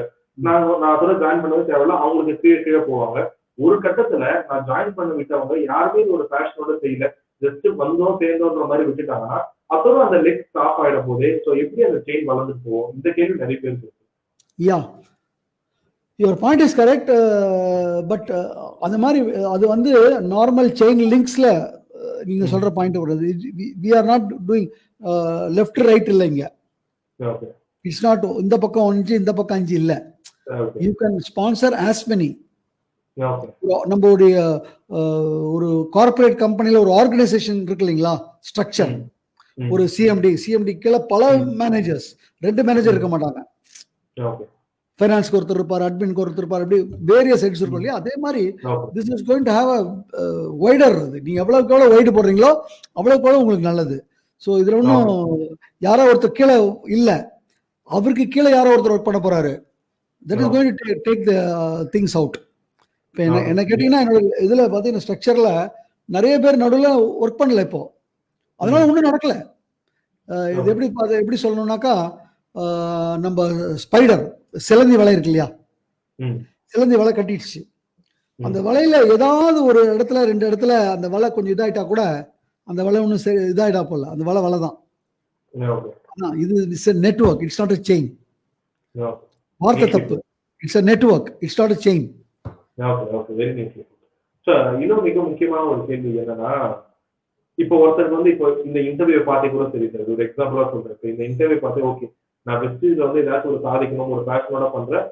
நான் அதோட ஜாயின் பண்ணவே தேவையில்ல, அவங்களுக்கு கீழே போவாங்க. ஒரு கட்டத்துல நான் ஜாயின் பண்ண விட்டவங்க யாருமே ஒரு பேஷனோட செய்யல, ஜஸ்ட் வந்தோம் சேர்ந்தோன்ற மாதிரி விட்டுட்டாங்கன்னா அதோட அந்த லெக் ஸ்டாப் ஆயிட போதே. ஸோ எப்படி அந்த செயின் வளர்ந்துட்டு போவோம்? இந்த கேள்வி நிறைய பேருக்கு இருக்கு. Yeah, your point is correct. But அந்த மாதிரி அது வந்து நார்மல் செயின் லிங்க்ஸ்ல நீங்க சொல்ற பாயிண்ட் வருது. We are not doing left right இல்லை இங்க. இட்ஸ் நாட் இந்த பக்கம் 5 இந்த பக்கம் 5 இல்ல. You can sponsor as many. நம்மளுடைய ஒரு கார்பரேட் கம்பெனில ஒரு ஆர்கனைசேஷன் இருக்கு இல்லைங்களா, ஸ்ட்ரக்சர், ஒரு சிஎம்டி கீழே பல மேனேஜர்ஸ், 2 மேனேஜர் இருக்க மாட்டாங்க. ஃபைனான்ஸ்க்கு ஒருத்தர் இருப்பார், அட்மின்க்கு ஒருத்தர் இருப்பார், அப்படி வேரியஸ் ஹெட்ஸ் இருக்கும் இல்லையா. அதே மாதிரி this is going to have a wider. நீங்க எவ்வளவுக்கு எவ்வளவு வைடு போடுறீங்களோ அவ்வளவுக்கு எவ்வளவு உங்களுக்கு நல்லது. ஸோ இதுல ஒன்றும் யாரோ ஒருத்தர் கீழே இல்லை, அவருக்கு கீழே யாரோ ஒருத்தர் ஒர்க் பண்ண போறாரு. That is going to take the things out. இப்போ என்ன கேட்டீங்கன்னா, என்னோட இதுல பார்த்தீங்கன்னா ஸ்ட்ரக்சர்ல நிறைய பேர் நடுவில் ஒர்க் பண்ணல இப்போ, அதனால ஒன்றும் நடக்கல. இது எப்படி சொல்லணும்னாக்கா, நம்ம ஸ்பைடர் சிலந்தி வலை இருக்கு இல்லையா, சிலந்தி வலை கட்டிடுச்சு. அந்த வலையில ஏதாவது ஒரு இடத்துல 2 இடத்துல அந்த வலை கொஞ்சம் இதாயிட்டா கூட அந்த வலை ஒன்றும் இதாயிட்டா போல, அந்த வலை தான். இது it's a network, it's not a chain. வார்த்தை தப்பு. It's a network, it's not a chain. இன்னும் மிக முக்கியமான ஒரு கேள்வி என்னன்னா, இப்போ ஒருத்தருக்கு வந்து இப்போ இந்த இன்டர்வியூ பார்த்து கூட சரி சார், ஒரு எக்ஸாம்பிளா சொல்றேன். இந்த இன்டர்வியூ பார்த்து ஓகே, நான் வெஸ்டீஜ்ல வந்து ஏதாச்சும் ஒரு சாதிக்கணும், ஒரு பேஷனோட பண்றேன்,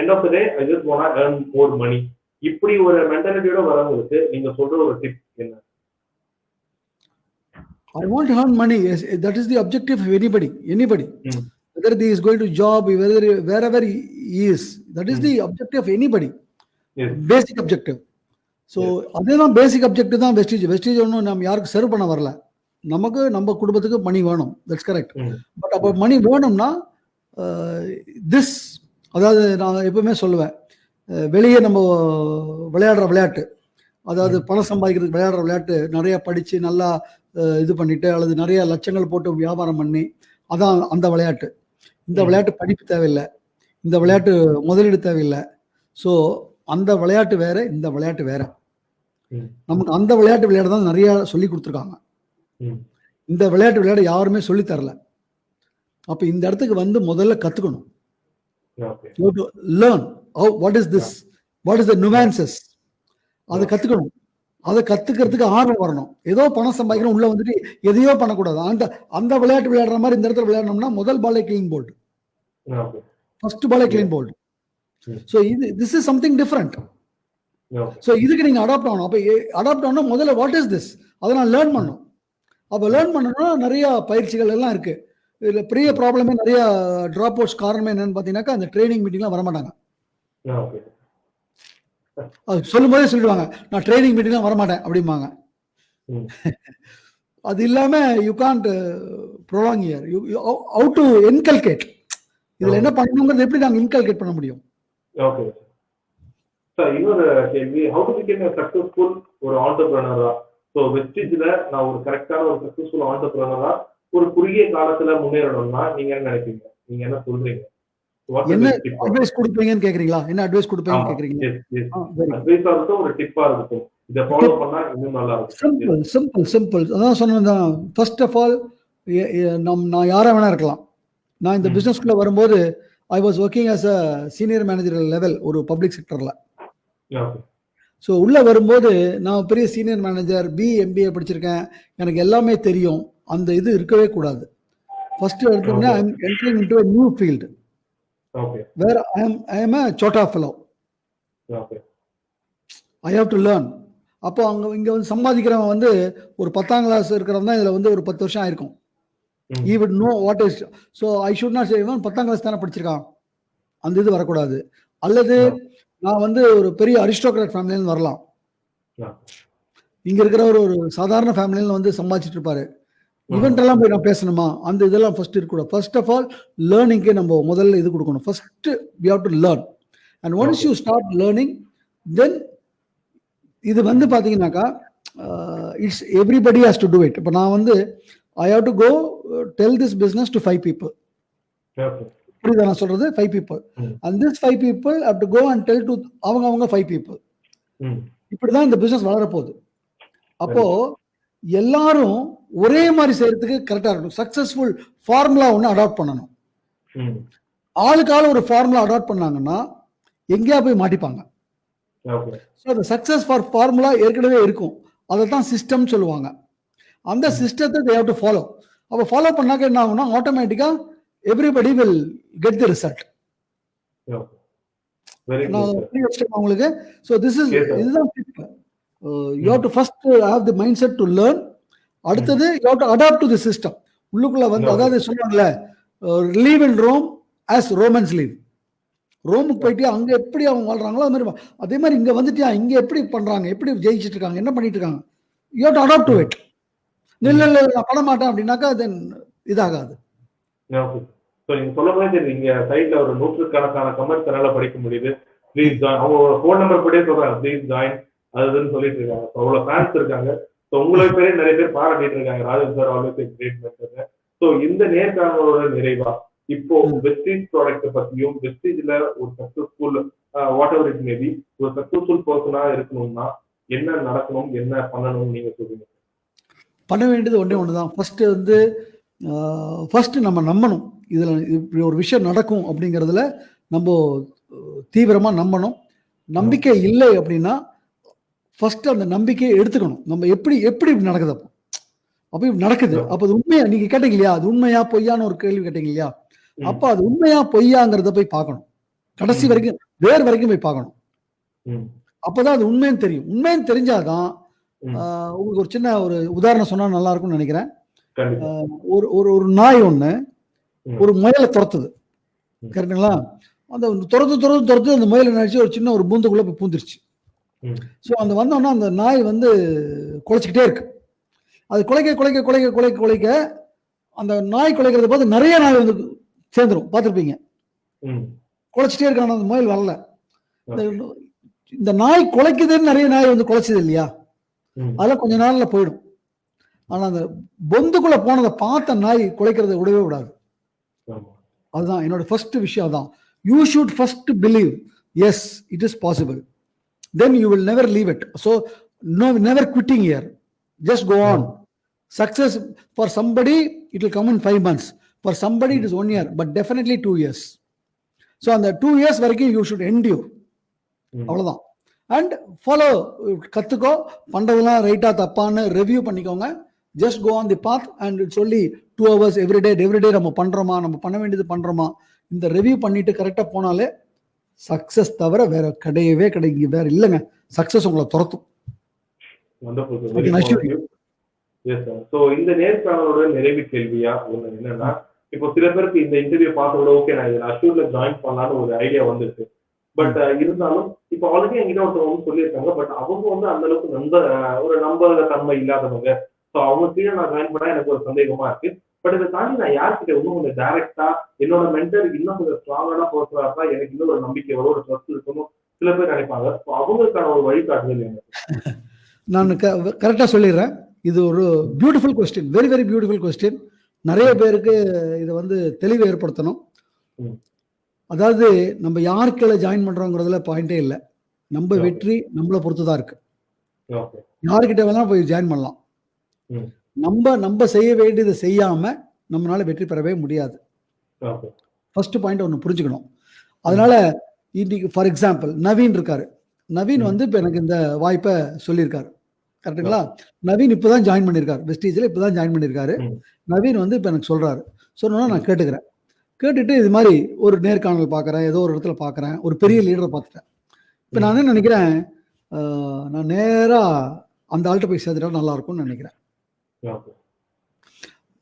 end of the day I just want to earn more money, இப்படி ஒரு மென்டாலிட்டியோட வரவங்களுக்கு நீங்க சொல்ற ஒரு டிப் என்ன? I want to earn money. Yes, that is the objective of anybody. Whether he is going to job, wherever he is, that is the objective of anybody. Basic objective. So அதுதான் பேசிக் objective தான் Vestige ஒன்றும் நம்ம யாருக்கு serve பண்ண வரல. நமக்கு நம்ம குடும்பத்துக்கு மணி வேணும், தட்ஸ் கரெக்ட். பட் அப்போ மணி வேணும்னா திஸ், அதாவது நான் எப்பவுமே சொல்லுவேன், வெளியே நம்ம விளையாடுற விளையாட்டு, அதாவது பணம் சம்பாதிக்கிறதுக்கு விளையாடுற விளையாட்டு, நிறைய படித்து நல்லா இது பண்ணிட்டு அல்லது நிறைய லட்சங்கள் போட்டு வியாபாரம் பண்ணி, அதான் அந்த விளையாட்டு. இந்த விளையாட்டு படிப்பு தேவையில்லை, இந்த விளையாட்டு முதலீடு தேவையில்லை. ஸோ அந்த விளையாட்டு வேற, இந்த விளையாட்டு வேற. நமக்கு அந்த விளையாட்டு விளையாட தான் நிறைய சொல்லி கொடுத்துருக்காங்க. இந்த விளையாட்டு விளையாட யாருமே சொல்லி தரல. அப்ப இந்த இடத்துக்கு வந்து முதல்ல கத்துக்கணும். Learn what is this, what is the nuances, அதை கத்துக்கணும். அதை கத்துக்கிறதுக்கு ஆர்வம் வரணும். ஏதோ பணம் சம்பாதிக்கணும் உள்ள வந்துட்டு எதையோ பண்ணக்கூடாது. அந்த விளையாட்டு விளையாடுற மாதிரி இந்த இடத்துல விளையாடணும்னா முதல் பாலே கிளீன் போல்டு, ஃபர்ஸ்ட் பாலே clean bowled. So this is something different. So இதுக்கு நீங்க அடாப்ட் ஆகணும். அப்போ அடாப்ட் ஆகணும் முதல்ல வாட் இஸ் திஸ், அதை நான் லேர்ன் பண்ணணும். அப்போ லேர்ன் பண்ணணும்னா நிறைய பயிற்சிகள் எல்லாம் இருக்கு. இதில் பெரிய ப்ராப்ளமே நிறைய ட்ராப் அவுட்ஸ் காரணமே என்னன்னு பார்த்தீங்கன்னாக்கா, அந்த ட்ரைனிங் மீட்டிங்லாம் வரமாட்டாங்க. சொல்லும் போதே சொல்லிடுவாங்க, நான் ட்ரைனிங் மீட்டிங்லாம் வரமாட்டேன் அப்படிம்பாங்க. அது இல்லாம you can't prolong here, how to inculcate, இதுல என்ன பண்ணணுங்கிறது எப்படி நாங்க இன்கல்கேட் பண்ண முடியும். ஓகே சார், இன்னொரு கேள்வி, how to become a successful ஒரு ஆண்டர்பிரனரா? ஸோ வெஸ்டீஜ்ல நான் ஒரு கரெக்டான ஒரு சக்சஸ்ஃபுல் ஆண்டர்பிரனரா ஒரு குறுகிய காலத்துல முன்னேறணும்னா நீங்க என்ன நினைப்பீங்க? நீங்க என்ன சொல்றீங்க? என்ன அட்வைஸ் கொடுப்பீங்கன்னு கேக்குறீங்களா? என்ன அட்வைஸ் கொடுப்பீங்கன்னு கேக்குறீங்க? அட்வைஸா இருக்கும், ஒரு டிப்பா இருக்கும், இத ஃபாலோ பண்ணா இன்னும் நல்லா இருக்கும். சிம்பிள். அதான் சொன்னேன். ஃபர்ஸ்ட் ஆஃப் ஆல், நான் யாரா வேணா இருக்கலாம். நான் இந்த பிசினஸ்க்குள்ள வரும்போது ஐ was working as a senior manager level ஒரு பப்ளிக் செக்டர்ல. ஸோ உள்ள வரும்போது நான் பெரிய சீனியர் மேனேஜர், MBA படிச்சிருக்கேன், எனக்கு எல்லாமே தெரியும், அந்த இது இருக்கவே கூடாது. ஃபர்ஸ்ட் எடுத்தோம்னா I am entering into a new field where I am a chota fellow. I have to learn. அப்போ இங்க வந்து சம்பாதிக்கிறவன் வந்து ஒரு 10ஆம் கிளாஸ் இருக்கிறவன் தான் இதுல வந்து ஒரு 10 வருஷம் ஆயிருக்கும். He would know what is, so I should not say இவன் 10ஆம் கிளாஸ் தானே படிச்சிருக்கான், அந்த இது வரக்கூடாது. அல்லது நான் வந்து ஒரு பெரிய அரிஸ்டோக்ராட் ஃபேமிலியில வரலாம், இங்க இருக்கிற ஒரு சாதாரண ஃபேமிலியில வந்து சம்பாதிச்சிட்டு இருப்பாரு, இவெண்ட் எல்லாம் போய் நான் பேசணுமா, அந்த இதெல்லாம் ஃபர்ஸ்ட் இருக்கக்கூடாது. ஃபர்ஸ்ட் ஆஃப் ஆல் லேர்னிங்க்கு நம்ம முதல்ல இது கொடுக்கணும். First we have to learn, and once you start learning, then இது வந்து பாத்தீங்கன்னாக்கா it's everybody has to do it. இப்போ நான் வந்து I have to go tell this business to 5 people. புரியுதா நான் சொல்றது? 5 people. And this 5 people have to go and tell to அவங்க 5 people. இப்படிதான் இந்த பிசினஸ் வளர போகுது. அப்போ எல்லாரும் ஒரே மாதிரி செய்யறதுக்கு கரெக்டா இருக்கணும். சக்சஸ்ஃபுல் ஃபார்முலா ஒன்று அடாப்ட் பண்ணணும். ஆளுக்கு ஆள் ஒரு ஃபார்முலா அடாப்ட் பண்ணாங்கன்னா எங்கேயா போய் மாட்டிப்பாங்க. ஸோ அந்த சக்சஸ் ஃபார் ஃபார்முலா ஏற்கனவே இருக்கும், அதை தான் சிஸ்டம் சொல்லுவாங்க. அந்த சிஸ்டத்தை they have to follow. அப்போ ஃபாலோ பண்ணாக்க என்ன ஆகும்னா ஆட்டோமேட்டிக்கா everybody will get the result. உங்களுக்கு so this is இதுதான் you have to first have the mindset to learn. அடுத்தது you have to adapt to the system. உள்ளுக்குள்ள வந்து அதாவது சொல்லுவாங்கல்ல, live in Rome as Romans live. ரோமுக்கு போயிட்டு அங்க எப்படி அவங்க வாழ்றாங்களோ அதே மாதிரி இங்க வந்துட்டியா, இங்க எப்படி பண்றாங்க, எப்படி ஜெயிச்சிட்டு இருக்காங்க, என்ன பண்ணிட்டு இருக்காங்க, you have to adapt to it. இல்ல நான் பண்ண மாட்டேன் அப்படின்னாக்கா தென் இதாகாது. ஸோ நீங்க சொல்ல போதே தெரியுது, இங்க சைட்ல ஒரு 100கணக்கான கமெண்ட்ஸ் என்னால படிக்க முடியுது. ப்ளீஸ் ஜாயின், அவங்க ஃபோன் நம்பர் படியே சொல்றாங்க, ப்ளீஸ் ஜாயின் அதுன்னு சொல்லிட்டு இருக்காங்க. அவ்வளவு ஃபேன்ஸ் இருக்காங்க. ஸோ உங்களை பேரே நிறைய பேர் பாராட்டிட்டு இருக்காங்க, Rajan sir always great mentor. So இந்த நேர்காணலோட நிறைவா இப்போ வெஸ்டீஜ் ப்ராடக்ட் பத்தியும், வெஸ்டீஜ்ல ஒரு successful whatever it maybe ஒரு சக்சஸ்ஃபுல் பர்சனா இருக்கணும்னா என்ன நடக்கணும், என்ன பண்ணணும் நீங்க சொல்லுங்க. பண்ண வேண்டியது ஒன்றே ஒன்று தான். ஃபர்ஸ்ட் நம்ம நம்பணும், இதில் இப்படி ஒரு விஷயம் நடக்கும் அப்படிங்கிறதுல நம்ம தீவிரமாக நம்பணும். நம்பிக்கை இல்லை அப்படின்னா ஃபர்ஸ்ட் அந்த நம்பிக்கையை எடுத்துக்கணும். நம்ம எப்படி எப்படி இப்படி நடக்குது, அப்போ இப்படி நடக்குது, அப்போ அது உண்மையா, நீங்க கேட்டீங்க இல்லையா, அது உண்மையா பொய்யான்னு ஒரு கேள்வி கேட்டீங்க இல்லையா, அப்போ அது உண்மையா பொய்யாங்கிறத போய் பார்க்கணும். கடைசி வரைக்கும் வேறு வரைக்கும் போய் பார்க்கணும். அப்போதான் அது உண்மைன்னு தெரியும். உண்மைன்னு தெரிஞ்சாதான் உங்களுக்கு ஒரு சின்ன ஒரு உதாரணம் சொன்னா நல்லா இருக்கும்னு நினைக்கிறேன். ஒரு ஒரு நாய் ஒண்ணு ஒரு முயலை துரத்துது, கரெக்டுங்களா? அந்த துரத்து அந்த முயலை நினைச்சு ஒரு சின்ன ஒரு பூந்துக்குள்ள போய் பூந்துருச்சு. ஸோ அந்த வந்தோன்னா அந்த நாய் வந்து குலைச்சிக்கிட்டே இருக்கு. அது குலைக்க அந்த நாய் குலைக்கிறத பார்த்து நிறைய நாய் வந்து சேர்ந்துடும், பார்த்துருப்பீங்க. குலைச்சிட்டே இருக்கான அந்த முயல் வரல. இந்த நாய் குலைக்குதுன்னு நிறைய நாய் வந்து குலைச்சது இல்லையா, அதெல்லாம் கொஞ்ச நாள்ல போயிடும். ஆனா அந்த பொந்துக்குள்ள போனதை பார்த்த நாய் குலைக்கிறத விடவே விடாது. அதுதான் என்னோட ஃபர்ஸ்ட் விஷயம். தான் you should first believe, S it is possible, then you will never leave it. So never quitting here, just go on. Success for somebody it will come in 5 months, for somebody it is 1 year, but definitely 2 years. So on the 2 years வரைக்கும் you should endure. அவ்வளவுதான். And follow, கத்துக்கோ, பண்றதெல்லாம் ரைட்டா தப்பான்னு review பண்ணிக்கோங்க. just go on the path and it's only 2 hours every day நம்ம பண்றோமா, நம்ம பண்ண வேண்டியது பண்றோமா, இந்த ரிவ்யூ பண்ணிட்டு கரெக்டா போனாலே சக்சஸ் தவிர வேற கிடையவே கிடையாது, வேற இல்லைங்க. சக்சஸ் உங்களை துரத்தும். இந்த நேர்காணலோட நிறைவு கேள்வியா ஒண்ணு என்னன்னா, இப்போ சில பேருக்கு இந்த இன்டர்வியூ பார்த்தோட ஓகே நான் இதில் அஷூர்ல ஜாயின் பண்ணலான்னு ஒரு ஐடியா வந்துருக்கு. பட் இருந்தாலும் இப்போ ஆல்ரெடி என்கிட்ட ஒருத்தவங்க சொல்லியிருக்காங்க, பட் அவங்க வந்து அந்த அளவுக்கு ஒரு நம்ப தன்மை இல்லாதவங்க. ஸோ அவங்க கீழே நான் ஜாயின் பண்ணா எனக்கு ஒரு சந்தேகமா இருக்கு. பட் இதை தாண்டி நான் யார்கிட்ட இன்னும் கொஞ்சம் டைரக்டா என்னோட மென்டர் இன்னும் கொஞ்சம் ஸ்ட்ராங்கான பர்சனா இருந்தா எனக்கு இன்னும் ஒரு நம்பிக்கை வரும், ஒரு ட்ரஸ்ட் இருக்கணும் சில பேர் நினைப்பாங்க. அவங்களுக்கான ஒரு வழிகாட்டுதல் என்ன? நான் கரெக்டா சொல்லிடுறேன். இது ஒரு beautiful question, very very beautiful question. நிறைய பேருக்கு இதை வந்து தெளிவை ஏற்படுத்தணும். அதாவது நம்ம யாருக்குள்ள ஜாயின் பண்றோங்கிறதுல பாயிண்டே இல்லை. நம்ம வெற்றி நம்மளை பொறுத்துதான் இருக்கு. யாருக்கிட்ட வேணா போய் ஜாயின் பண்ணலாம். நம்ம செய்ய வேண்டியதை செய்யாம நம்மளால வெற்றி பெறவே முடியாது. ஃபர்ஸ்ட் பாயிண்ட் ஒன்று புரிஞ்சுக்கணும். அதனால இன்னைக்கு ஃபார் எக்ஸாம்பிள் நவீன் இருக்காரு. நவீன் வந்து இப்போ எனக்கு இந்த வாய்ப்பை சொல்லியிருக்காரு, கரெக்டுங்களா? நவீன் இப்போதான் ஜாயின் பண்ணியிருக்காரு, வெஸ்டீஜில் இப்போதான் ஜாயின் பண்ணியிருக்காரு. நவீன் வந்து இப்போ எனக்கு சொல்றாரு. சொன்னா நான் கேட்டுக்கிறேன். கேட்டுட்டு இது மாதிரி ஒரு நேர்காணல் பார்க்குறேன், ஏதோ ஒரு இடத்துல பார்க்குறேன், ஒரு பெரிய லீடரை பார்த்துட்டேன். இப்போ நான் என்ன நினைக்கிறேன், நான் நேராக அந்த ஆள்கிட்ட போய் சேர்த்துட்டா நல்லா இருக்கும்னு நினைக்கிறேன்.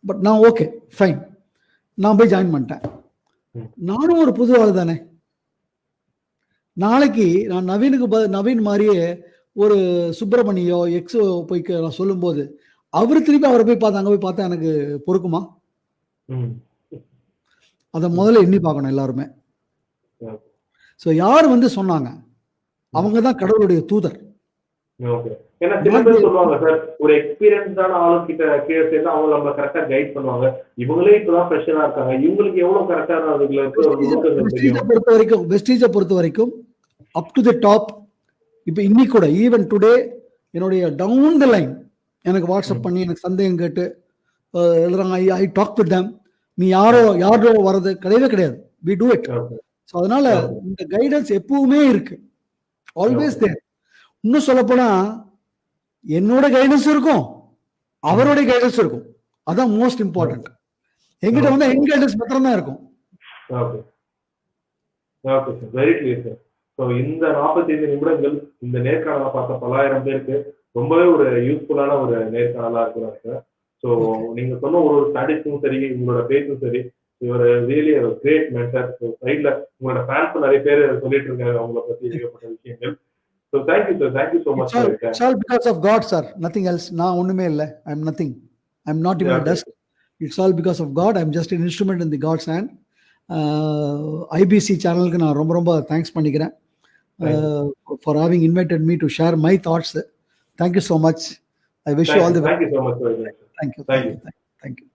பட் நான் ஓகே ஃபைன், நான் போய் ஜாயின் பண்ணிட்டேன். நானும் ஒரு புது ஆள் தானே. நாளைக்கு நான் நவீன் மாதிரியே ஒரு சுப்பிரமணியோ எக்ஸோ போய் நான் சொல்லும்போது அவர் திருப்பி அவரை போய் பார்த்து அங்கே போய் பார்த்தா எனக்கு பொறுக்குமா? அதை முதல்ல எண்ணி பார்க்கணும் எல்லாருமே. ஸோ யார் வந்து சொன்னாங்க, அவங்க தான் கடவுளுடைய தூதர். ஏன்னா சில பேர் சொல்லுவாங்க சார், ஒரு எக்ஸ்பீரியன்ஸான ஆளுங்கிட்ட கீழே சேர்ந்து அவங்க நம்ம கரெக்டா கைட் பண்ணுவாங்க. இவங்களே இப்பதான் ஃப்ரெஷரா இருக்காங்க, இவங்களுக்கு எவ்வளவு கரெக்டான அதுல வெஸ்டீஜை பொறுத்த வரைக்கும் அப் டு தி டாப். இப்போ இன்னைக்கு கூட ஈவன் டுடே என்னுடைய டவுன் தி லைன் எனக்கு வாட்ஸ்அப் பண்ணி எனக்கு சந்தேகம் கேட்டு எழுதுறாங்க. I talk with them. நீ யாரோ வர்றது கிடையவே கிடையாது. We do it. ஸோ அதனால இந்த கைடன்ஸ் எப்பவுமே இருக்கு, ஆல்வேஸ் தேர். இன்னும் சொல்ல போனா என்னோட கைடன்ஸ் இருக்கும், அவருடைய கைடன்ஸ் இருக்கும். அதான் மோஸ்ட் இம்பார்ட்டன்ட். எங்கிட்ட வந்து எங்க கைடன்ஸ் மாத்திரம் தான் இருக்கும். Very clear sir. ஸோ இந்த 45 நிமிடங்கள் இந்த நேர்காணலை பார்த்த பல்லாயிரம் பேருக்கு ரொம்பவே ஒரு யூஸ்ஃபுல்லான ஒரு நேர்காணலா இருக்கிறாங்க சார். ஸோ நீங்க சொன்ன ஒரு ஸ்டாட்டிஸ்டும் சரி, உங்களோட பேச்சும் சரி, ஒரு ரியலி கிரேட் மென்டர். சைட்ல உங்களோட ஃபேன்ஸ் நிறைய பேர் சொல்லிட்டு இருக்காங்க அவங்கள பத்தி ஏகப்பட்ட விஷயங்கள். So thank you sir, thank you so much. It's all because of God sir, nothing else. நான் ஒண்ணுமே இல்ல, I'm nothing, I'm not even a dust. It's all because of God. I'm just an instrument in the God's hand. IBC சேனலுக்கு நான் ரொம்ப ரொம்ப thanks பண்ணிக்கிறேன் for having invited me to share my thoughts. Thank you so much. I wish you all the Thank you so much. Thank you. Thank you. Thank you.